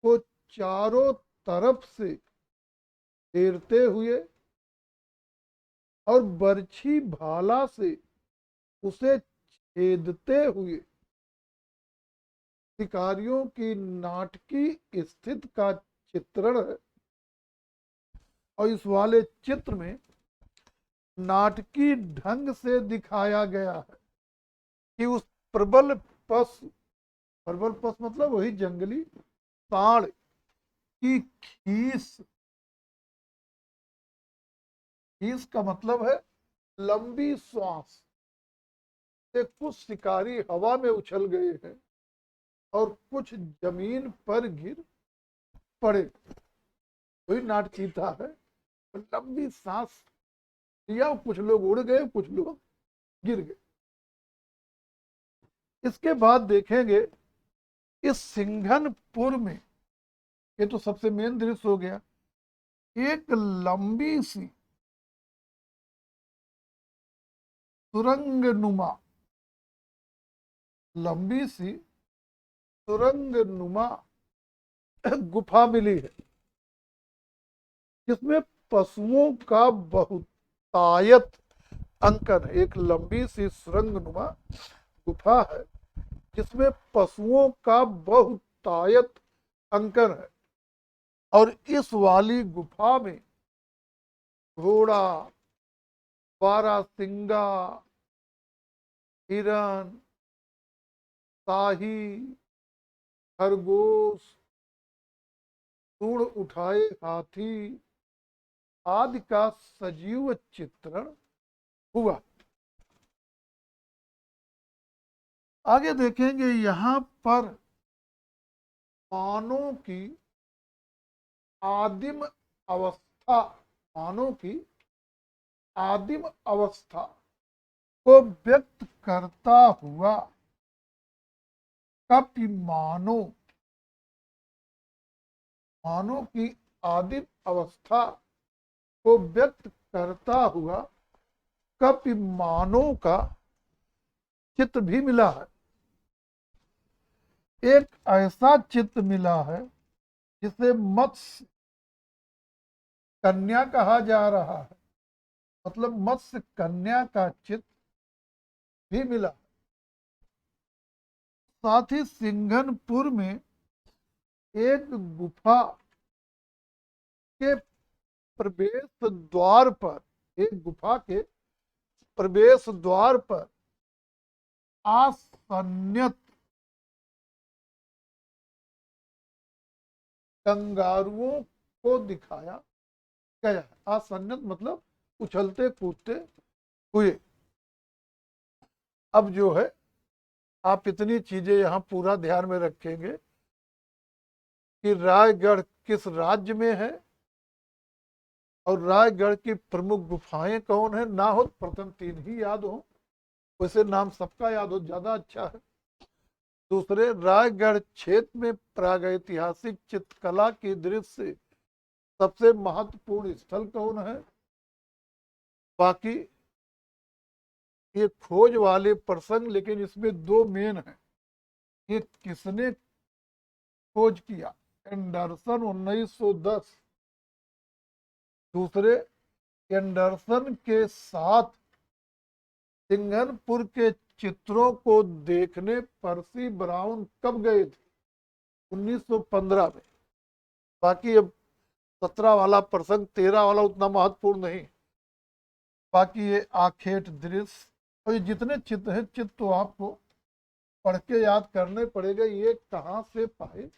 को चारों तरफ से घेरते हुए और बरछी भाला से उसे छेदते हुए शिकारियों की नाटकीय स्थिति का चित्रण है। और इस वाले चित्र में नाटकीय ढंग से दिखाया गया है कि उस प्रबल पशु, प्रबल पशु मतलब वही जंगली सांड की खीस, खीस का मतलब है लंबी श्वास से कुछ शिकारी हवा में उछल गए हैं और कुछ जमीन पर गिर पड़े। वही नाटकीयता है, लंबी सांस लिया, कुछ लोग उड़ गए, कुछ लोग गिर गए। इसके बाद देखेंगे इस सिंघनपुर में, ये तो सबसे मेन दृश्य हो गया, एक लंबी सी सुरंगनुमा, लंबी सी सुरंगनुमा गुफा मिली है जिसमें पशुओं का बहुतायत अंकन है। एक लंबी सी सुरंगनुमा गुफा है जिसमें पशुओं का बहुतायत अंकन है। और इस वाली गुफा में घोड़ा, बारहसिंगा, हिरण, शाही, खरगोश, सूंड उठाए हाथी आदि का सजीव चित्रण हुआ। आगे देखेंगे यहाँ पर मानव की आदिम अवस्था, मानव की आदिम अवस्था को व्यक्त करता हुआ कपिमानो, मानव की आदिम अवस्था को व्यक्त करता हुआ कपिमानो का चित्र भी मिला है। एक ऐसा चित्र मिला है जिसे मत्स्य कन्या कहा जा रहा है, मतलब मत्स्य कन्या का चित्र भी मिला। साथ ही सिंघनपुर में एक गुफा के प्रवेश द्वार पर, एक गुफा के प्रवेश द्वार पर आसन्यत कंगारुओं को दिखाया गया है। आसन्यत मतलब उछलते कूदते हुए। अब जो है आप इतनी चीजें यहाँ पूरा ध्यान में रखेंगे कि रायगढ़ किस राज्य में है और रायगढ़ की प्रमुख गुफाएं कौन है। ना हो प्रथम 3 ही याद हो, वैसे नाम सबका याद हो ज्यादा अच्छा है। दूसरे, रायगढ़ क्षेत्र में प्रागैतिहासिक चित्रकला की दृष्टि से सबसे महत्वपूर्ण स्थल कौन है। बाकी ये खोज वाले प्रसंग, लेकिन इसमें 2 मेन हैं। ये किसने खोज किया, एंडरसन 1910। दूसरे, एंडरसन के साथ सिंघनपुर के चित्रों को देखने पर्सी ब्राउन कब गए थे, 1915 में। बाकी अब 17 वाला प्रसंग, 13 वाला उतना महत्वपूर्ण नहीं। बाकी ये आखेट दृश्य और ये जितने चित्र हैं, चित्र तो आपको पढ़ के याद करने पड़ेगा, ये कहाँ से पाए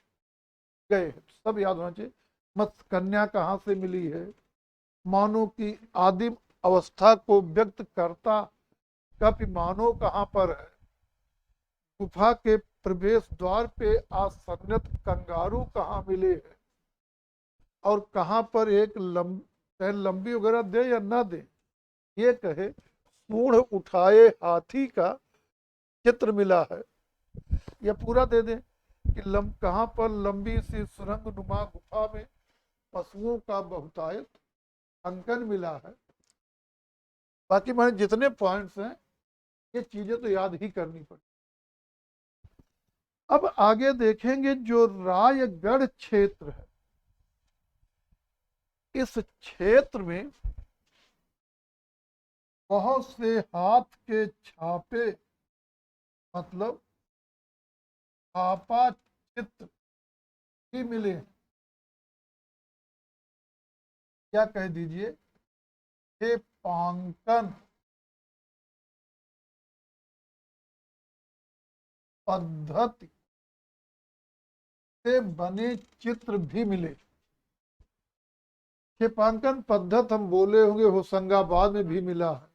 गए हैं सब याद होना चाहिए। मत्स्य कन्या कहाँ से मिली है, मानव की आदिम अवस्था को व्यक्त करता कपिमानो कहाँ पर है, गुफा के प्रवेश द्वार पे आसन्नत कंगारू कहाँ मिले हैं, और कहाँ पर एक लंबी वगैरह दे या ना दे, ये कहे सूंड उठाए हाथी का चित्र मिला है, या पूरा दे दें कि कहाँ पर लंबी सी सुरंग नुमा गुफा में पशुओं का बहुतायत अंकन मिला है। बाकी मैंने जितने पॉइंट्स हैं ये चीजें तो याद ही करनी पड़ी। अब आगे देखेंगे जो रायगढ़ क्षेत्र है, इस क्षेत्र में बहुत से हाथ के छापे, मतलब छापा चित्र भी मिले। क्या कह दीजिए, छेपांकन पद्धति से बने चित्र भी मिले। छेपांकन पद्धत हम बोले होंगे, होशंगाबाद में भी मिला है,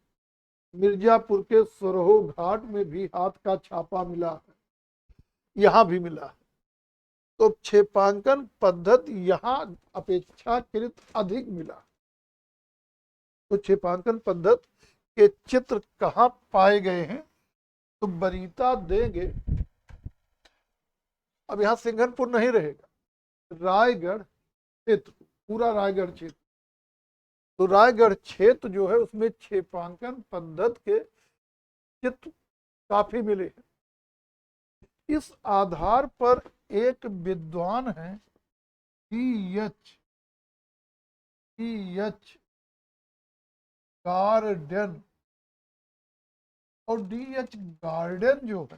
मिर्जापुर के सुरहो घाट में भी हाथ का छापा मिला है, यहाँ भी मिला है। तो छेपांकन पद्धति यहाँ अपेक्षाकृत अधिक मिला। तो छेपांकन पद्धति के चित्र कहाँ पाए गए हैं, तो बरीता देंगे। अब यहाँ सिंघनपुर नहीं रहेगा, रायगढ़ क्षेत्र, पूरा रायगढ़ क्षेत्र। तो रायगढ़ क्षेत्र जो है उसमें छेपांकन पद्धति के चित्र काफी मिले हैं। इस आधार पर एक विद्वान है डी एच गार्डन, और डी एच गार्डन जो है,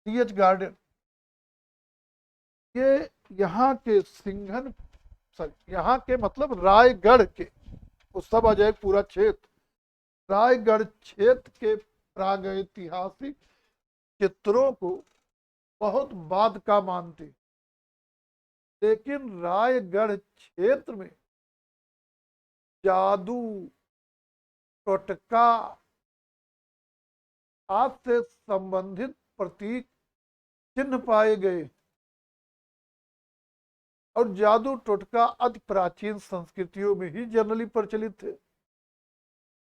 डी एच गार्डन, ये यहाँ के यहाँ के मतलब रायगढ़ के, उस सब आ जाए पूरा क्षेत्र, रायगढ़ क्षेत्र के प्रागैतिहासिक चित्रों को बहुत बाद का मानते। लेकिन रायगढ़ क्षेत्र में जादू, टोटका आदि से संबंधित प्रतीक चिन्ह पाए गए। और जादू टोटका अति प्राचीन संस्कृतियों में ही जनरली प्रचलित थे।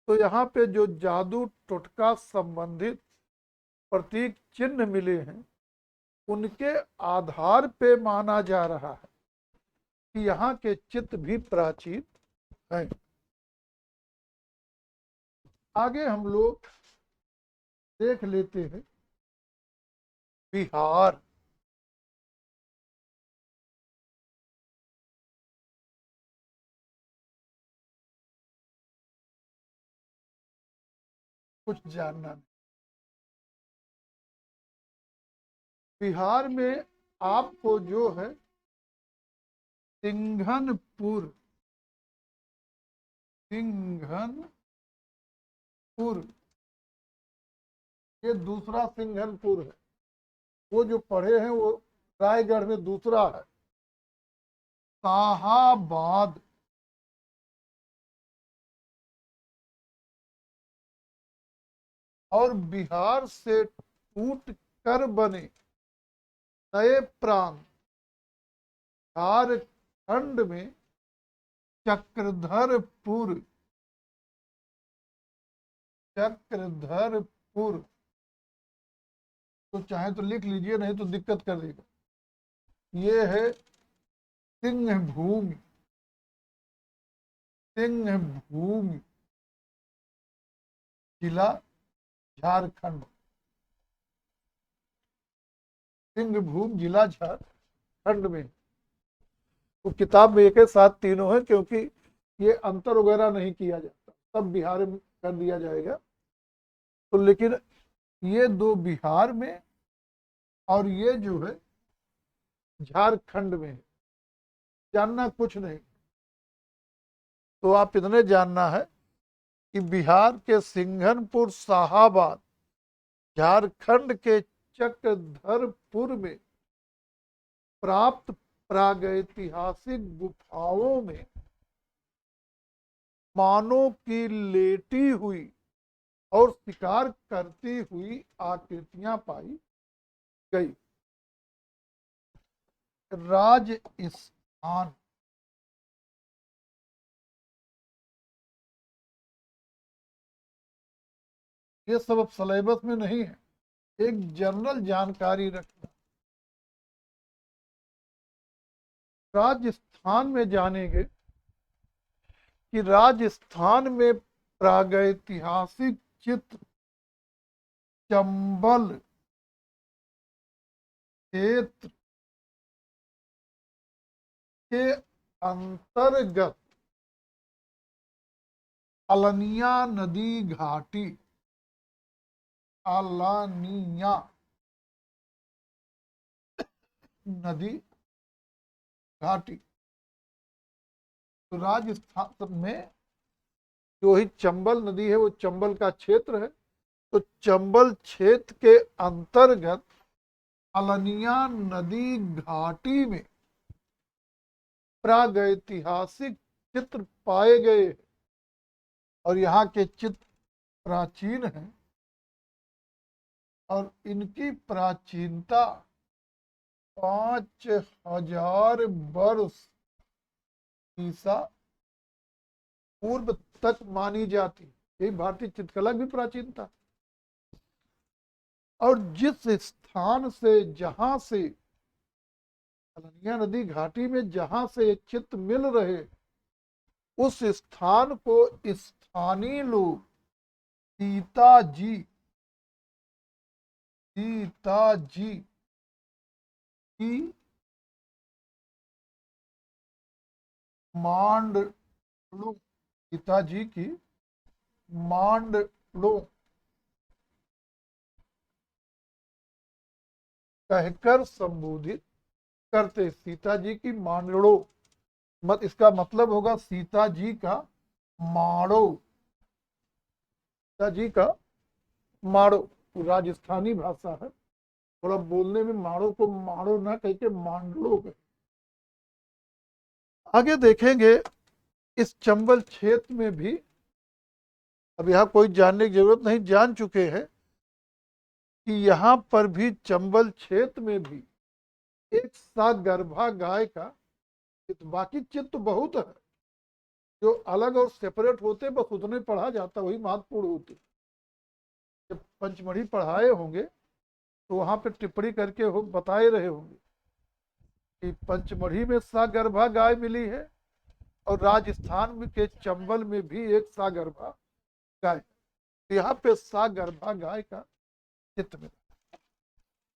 तो यहाँ पे जो जादू टोटका संबंधित प्रतीक चिन्ह मिले हैं, उनके आधार पे माना जा रहा है कि यहाँ के चित्र भी प्राचीन हैं। आगे हम लोग देख लेते हैं बिहार। कुछ जानना नहीं। बिहार में आपको जो है सिंघनपुर ये दूसरा सिंघनपुर है। वो जो पढ़े हैं वो रायगढ़ में दूसरा है। शाहाबाद, और बिहार से टूट कर बने नए प्रांत झारखंड में चक्रधरपुर तो चाहे तो लिख लीजिए, नहीं तो दिक्कत कर देगा। ये है सिंहभूमि जिला झारखंड, सिंहभूम जिला झारखंड में। तो किताब में एक साथ तीनों है, क्योंकि ये अंतर वगैरह नहीं किया जाता, सब बिहार में कर दिया जाएगा। तो लेकिन ये दो बिहार में और ये जो है झारखंड में है। जानना कुछ नहीं, तो आप इतने जानना है कि बिहार के सिंघनपुर, शाहाबाद, झारखंड के चक्रधरपुर में प्राप्त प्रागैतिहासिक गुफाओं में मानव की लेटी हुई और शिकार करती हुई आकृतियां पाई गई। राजस्थान, ये सब अब सिलेबस में नहीं है, एक जनरल जानकारी रखना। राजस्थान में जानेंगे कि राजस्थान में प्रागैतिहासिक चित्र चंबल क्षेत्र के अंतर्गत अलनिया नदी घाटी, अलनिया नदी घाटी, तो राजस्थान में जो ही चंबल नदी है वो चंबल का क्षेत्र है। तो चंबल क्षेत्र के अंतर्गत अलनिया नदी घाटी में प्रागैतिहासिक चित्र पाए गए और यहाँ के चित्र प्राचीन हैं और इनकी प्राचीनता 5000 वर्ष ईसा पूर्व तक मानी जाती। यही भारतीय चित्रकला की प्राचीनता। और जिस स्थान से, जहां से अलनिया नदी घाटी में जहां से चित्र मिल रहे, उस स्थान को स्थानीय लोग सीताजी की मांडलो, सीताजी की मांडलो कहकर संबोधित करते। सीता जी की मांडलो, इसका मतलब होगा सीता जी का माड़ो, सीता जी का माड़ो राजस्थानी भाषा है। थोड़ा बोलने में माड़ो को माड़ो ना कह के मांडलो कहे। आगे देखेंगे इस चंबल क्षेत्र में भी, अब यहाँ कोई जानने की जरूरत नहीं, जान चुके हैं कि यहाँ पर भी चंबल क्षेत्र में भी एक सगर्भा गाय का, बाकी चित्त तो बहुत है जो अलग और सेपरेट होते, बस उतने पढ़ा जाता, वही महत्वपूर्ण होते। जब पंचमढ़ी पढ़ाए होंगे तो वहां पे टिप्पणी करके हो बताए रहे होंगे कि पंचमढ़ी में सगर्भा गाय मिली है और राजस्थान के चंबल में भी एक सगर्भा गाय। यहाँ पे सगर्भा गाय का चित्र मिला।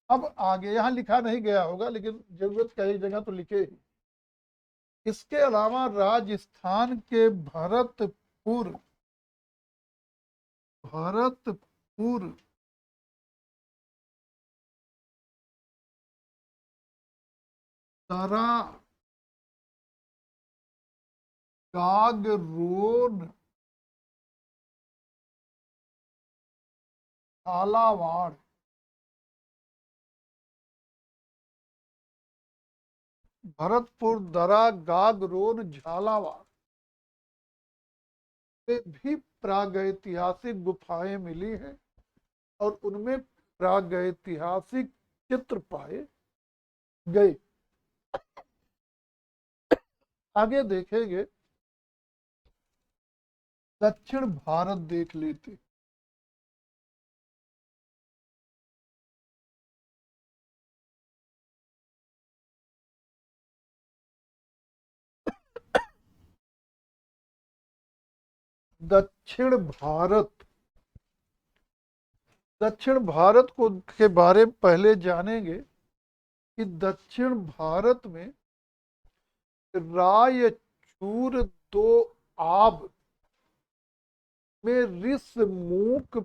अब आगे यहाँ लिखा नहीं गया होगा, लेकिन जरूरत कई जगह तो लिखे ही। इसके अलावा राजस्थान के भरतपुर दरा गागरोन झालावाड़, भरतपुर, दरा, गागरोन, झालावाड़ में भी प्रागैतिहासिक गुफाएं मिली हैं और उनमें प्रागैतिहासिक चित्र पाए गए। आगे देखेंगे, दक्षिण भारत देख लेते। दक्षिण भारत, दक्षिण भारत को के बारे में पहले जानेंगे कि दक्षिण भारत में रायचूर दोआब में ऋषमुख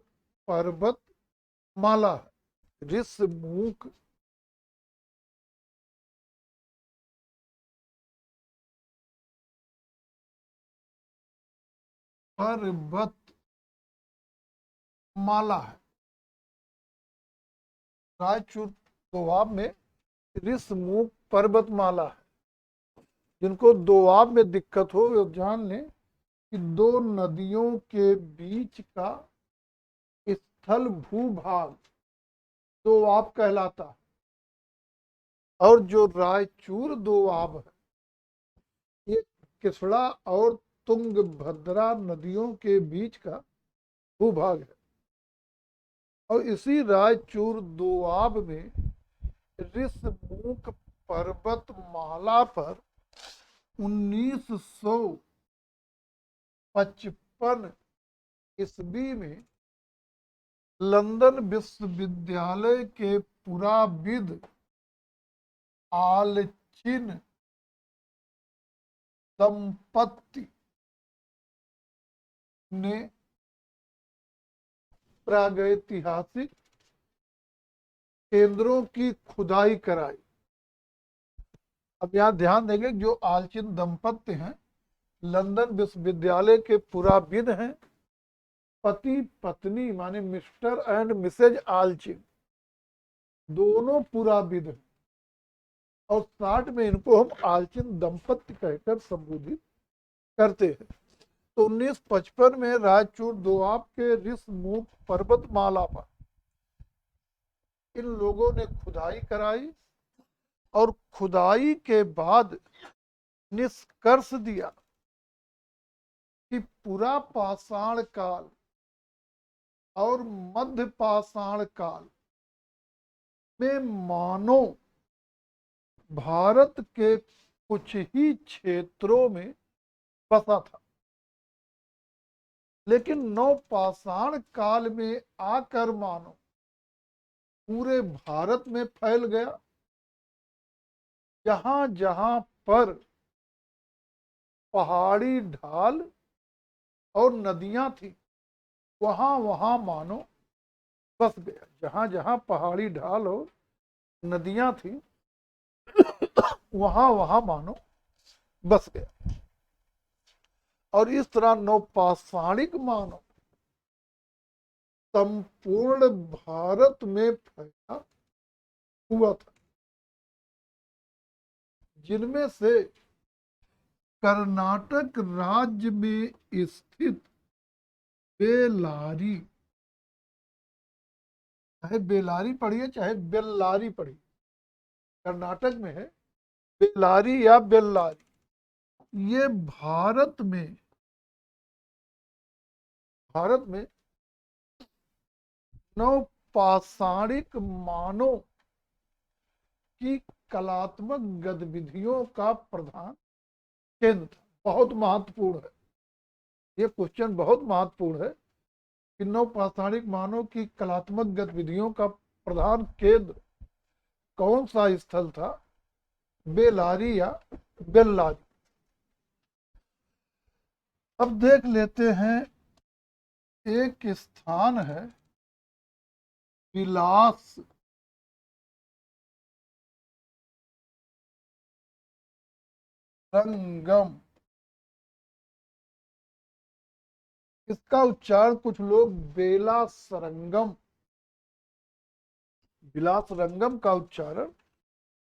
पर्वत माला है। ऋषमुख पर्वत माला है। रायचूर दोआब में ऋषमुख पर्वतमाला है। जिनको दोआब में दिक्कत हो वो जान लें कि दो नदियों के बीच का स्थल भूभाग दोआब कहलाता है। और जो रायचूर दोआब है ये किसड़ा और तुंगभद्रा नदियों के बीच का भूभाग है। और इसी रायचूर दोआब में ऋषमुख पर्वतमाला पर 1955 ईस्वी में लंदन विश्वविद्यालय के पुराविद आलचिन दंपति ने प्रागैतिहासिक केंद्रों की खुदाई कराई। अब यहाँ ध्यान देंगे, जो आलचिन दंपत्ति हैं लंदन विश्वविद्यालय के पुराविद हैं, पति पत्नी माने मिस्टर एंड मिसेज आलचिन, दोनों पुराविद हैं, और साथ में इनको हम आलचिन दंपत्ति कहकर संबोधित करते हैं। तो 1955 में रायचूर दोआब के ऋषमुख पर्वतमाला पर इन लोगों ने खुदाई कराई, और खुदाई के बाद निष्कर्ष दिया कि पूरा पाषाण काल और मध्य पाषाण काल में मानव भारत के कुछ ही क्षेत्रों में बसा था, लेकिन नवपाषाण काल में आकर मानव पूरे भारत में फैल गया। जहां जहां पर पहाड़ी ढाल और नदियां थी वहां वहां मानव बस गया। जहां जहां पहाड़ी ढाल और नदियां थी वहां वहां मानव बस गया, और इस तरह नवपाषाणिक मानव संपूर्ण भारत में फैला हुआ था, जिनमें से कर्नाटक राज्य में स्थित बेलारी, चाहे बेलारी पढ़िए चाहे बेल्लारी पढ़िए, कर्नाटक में है बेलारी या बेल्लारी, ये भारत में नवपाषाणिक मानव की कलात्मक गतिविधियों का प्रधान केंद्र था। बहुत महत्वपूर्ण है ये क्वेश्चन, बहुत महत्वपूर्ण है कि नवपाषाणिक मानव की कलात्मक गतिविधियों का प्रधान केंद्र कौन सा स्थल था, बेलारी या बेल्लारी। अब देख लेते हैं, एक स्थान है बिलास रंगम, इसका उच्चारण कुछ लोग बेला सरंगम, बिलास रंगम का उच्चारण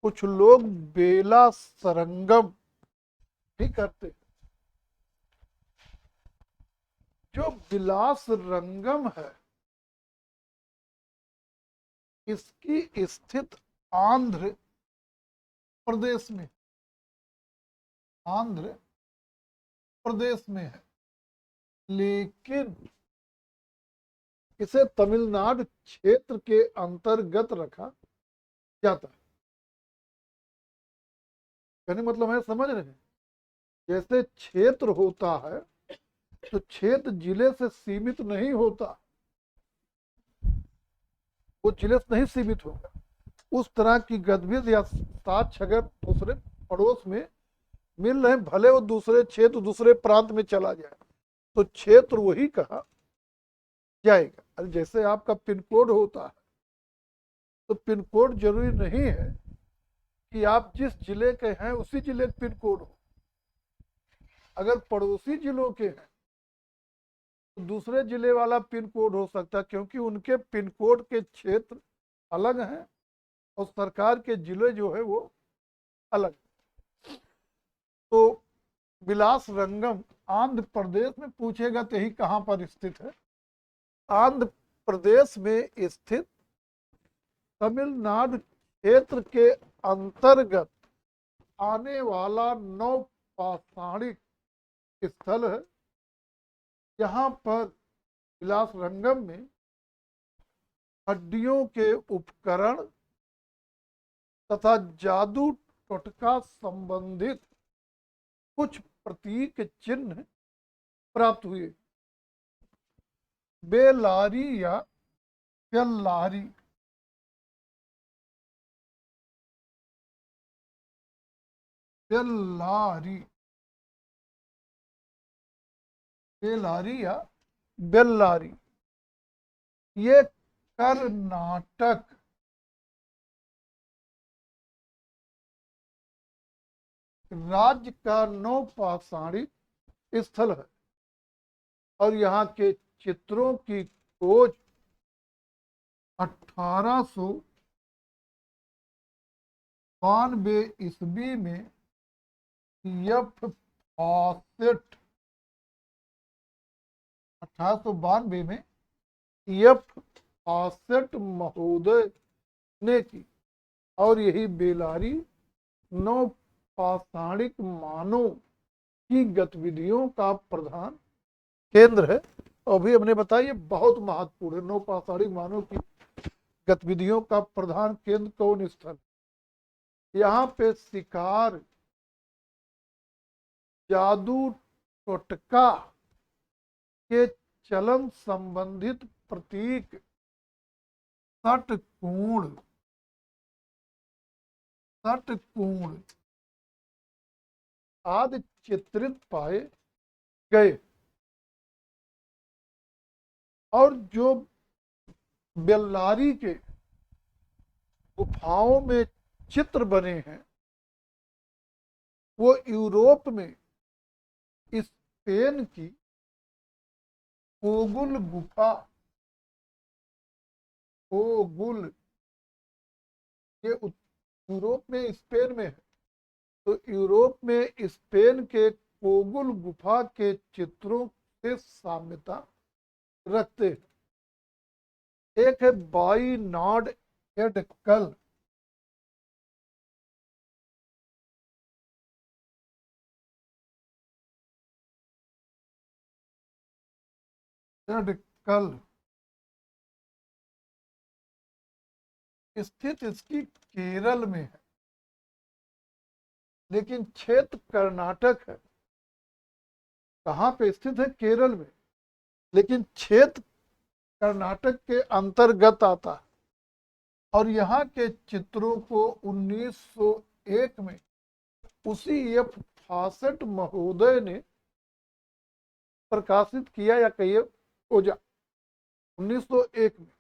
कुछ लोग बेला सरंगम भी करते हैं। जो बिलास रंगम है इसकी स्थित आंध्र प्रदेश में, आंध्र प्रदेश में है, लेकिन इसे तमिलनाडु क्षेत्र के अंतर्गत रखा जाता है। कहने मतलब है, समझ रहे हैं, जैसे क्षेत्र होता है तो क्षेत्र जिले से सीमित नहीं होता, वो जिले से नहीं सीमित होगा। उस तरह की गतिविधि या साक्ष्य अगर दूसरे पड़ोस में मिल रहे, भले वो दूसरे क्षेत्र दूसरे प्रांत में चला जाए तो क्षेत्र वही कहा जाएगा। अरे जैसे आपका पिन कोड होता है तो पिन कोड जरूरी नहीं है कि आप जिस जिले के हैं उसी जिले का पिन कोड हो। अगर पड़ोसी जिलों के हैं तो दूसरे जिले वाला पिन कोड हो सकता है, क्योंकि उनके पिन कोड के क्षेत्र अलग हैं और सरकार के जिले जो है वो अलग। तो बिलास रंगम आंध्र प्रदेश में पूछेगा तो यही कहाँ पर स्थित है, आंध्र प्रदेश में स्थित तमिलनाडु क्षेत्र के अंतर्गत आने वाला नवपाषाणिक स्थल है। यहाँ पर बिलास रंगम में हड्डियों के उपकरण तथा जादू टोटका संबंधित कुछ प्रतीक चिन्ह प्राप्त हुए। बेलारी या बेल्लारी बेल्लारी, बेलारी या बेल्लारी, ये कर्नाटक राज्य का नौपाषाणिक स्थल है और यहाँ के चित्रों की खोज 1892 ईस्वी में यफ फॉसेट 1892 में यफ फॉसेट महोदय ने की और यही बेलारी नौपाषाणिक मानव की गतिविधियों का प्रधान केंद्र है। और भी हमने बताया ये बहुत महत्वपूर्ण है। नौपाषाणिक मानव की गतिविधियों का प्रधान केंद्र कौन स्थल, यहाँ पे शिकार, जादू टोटका के चलन संबंधित प्रतीक, षटकोण आदि चित्रित पाए गए और जो बेल्लारी के गुफाओं में चित्र बने हैं वो यूरोप में स्पेन की कोगुल गुफा, कोगुल, ये यूरोप में स्पेन में है, तो यूरोप में स्पेन के कोगुल गुफा के चित्रों से साम्यता रखते हैं। एक है वाइनाड एडकल, स्थित इसकी केरल में है लेकिन क्षेत्र कर्नाटक है। कहाँ पे स्थित है? केरल में, लेकिन क्षेत्र कर्नाटक के अंतर्गत आता है। और यहाँ के चित्रों को 1901 में उसी एफ फॉसेट महोदय ने प्रकाशित किया, या कहिए ओजा, 1901 में।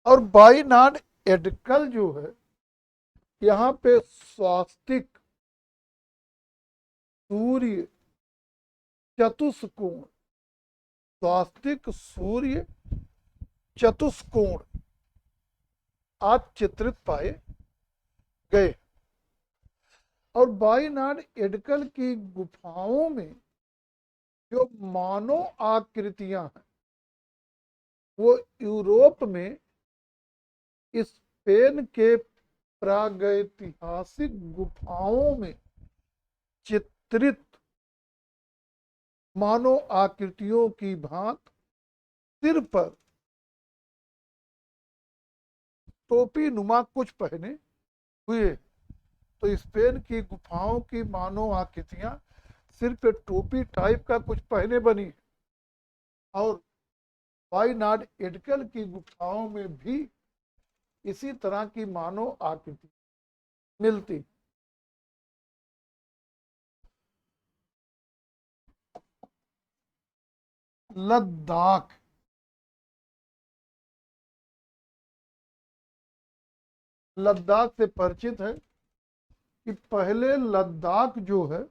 और वाइनाड एडकल जो है यहाँ पे स्वास्तिक, सूर्य, चतुष्कोण, स्वास्तिक, सूर्य, चतुष्कोण आज चित्रित पाए गए। और वाइनाड एडकल की गुफाओं में जो मानव आकृतियां हैं वो यूरोप में स्पेन के प्रागैतिहासिक गुफाओं में चित्रित मानव आकृतियों की भांति सिर पर टोपी नुमा कुछ पहने हुए। तो स्पेन की गुफाओं की मानव आकृतियां सिर पे टोपी टाइप का कुछ पहने बनी। और वाइनाड एडकल की गुफाओं में भी इसी तरह की मानव आकृति मिलती। लद्दाख, लद्दाख से परिचित है कि पहले लद्दाख जो है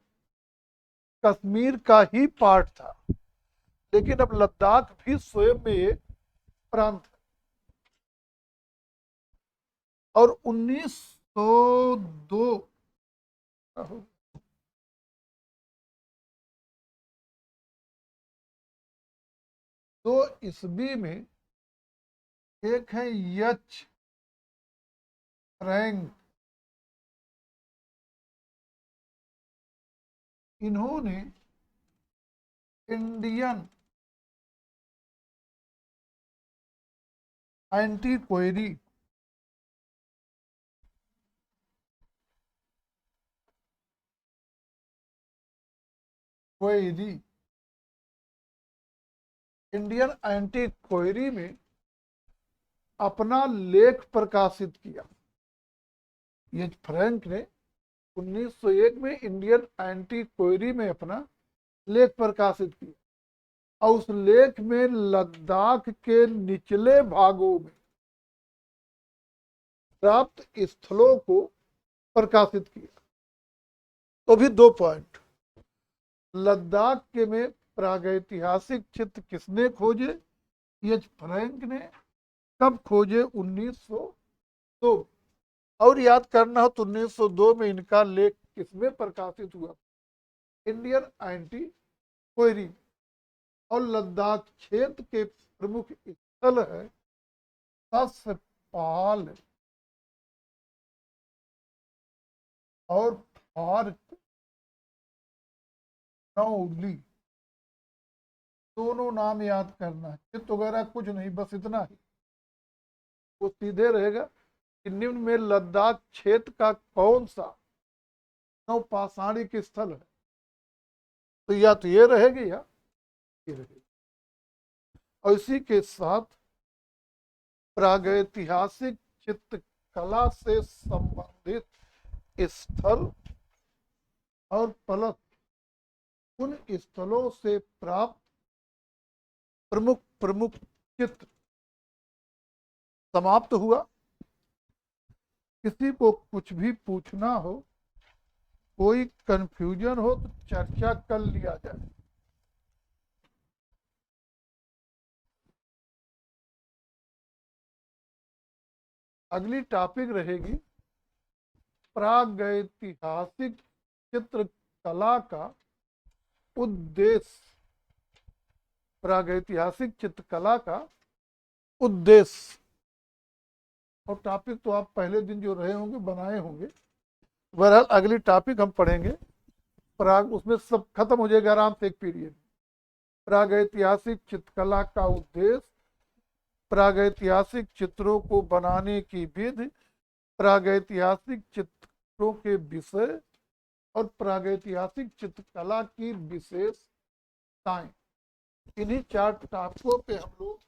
कश्मीर का ही पार्ट था, लेकिन अब लद्दाख भी स्वयं में एक प्रांत है। और 1902 ईस्वी में एक है यच फ्रैंक, इन्होंने इंडियन एंटीक्वेरी इंडियन एंटीक्वेरी में अपना लेख प्रकाशित किया। ये फ्रैंक ने 1901 में इंडियन एंटी क्वेरी में अपना लेख प्रकाशित किया और उस लेख में लद्दाख के निचले भागों में प्राप्त स्थलों को प्रकाशित किया। तो भी 2 पॉइंट, लद्दाख के में प्रागैतिहासिक चित्र किसने खोजे? एच फ्रैंक ने। कब खोजे? 1902। और याद करना हो तो 1902 में इनका लेख किसमें प्रकाशित हुआ? Indian anti query. और लद्दाख क्षेत्र के प्रमुख स्थल है ससपाल और फार्क नौली। दोनों नाम याद करना है, चित्र वगैरह कुछ नहीं, बस इतना ही, वो सीधे रहेगा कि निम्न में लद्दाख क्षेत्र का कौन सा नवपाषाणिक स्थल है? तो या तो ये रहेगी या ये रहेगी। और इसी के साथ प्रागैतिहासिक चित्रकला से संबंधित स्थल और प्लस उन स्थलों से प्राप्त प्रमुख चित्र समाप्त हुआ। किसी को कुछ भी पूछना हो, कोई कंफ्यूजन हो तो चर्चा कर लिया जाए। अगली टॉपिक रहेगी प्रागैतिहासिक चित्रकला का उद्देश्य। प्रागैतिहासिक चित्रकला का उद्देश्य। और टॉपिक तो आप पहले दिन जो रहे होंगे बनाए होंगे। बहरहाल अगली टॉपिक हम पढ़ेंगे उसमें सब खत्म हो जाएगा आराम से एक पीरियड। प्रागैतिहासिक चित्रकला का उद्देश्य, प्रागैतिहासिक चित्रों को बनाने की विधि, प्रागैतिहासिक चित्रों के विषय और प्रागैतिहासिक चित्रकला की विशेषताएं। इन्हीं 4 टॉपिकों पे हम लोग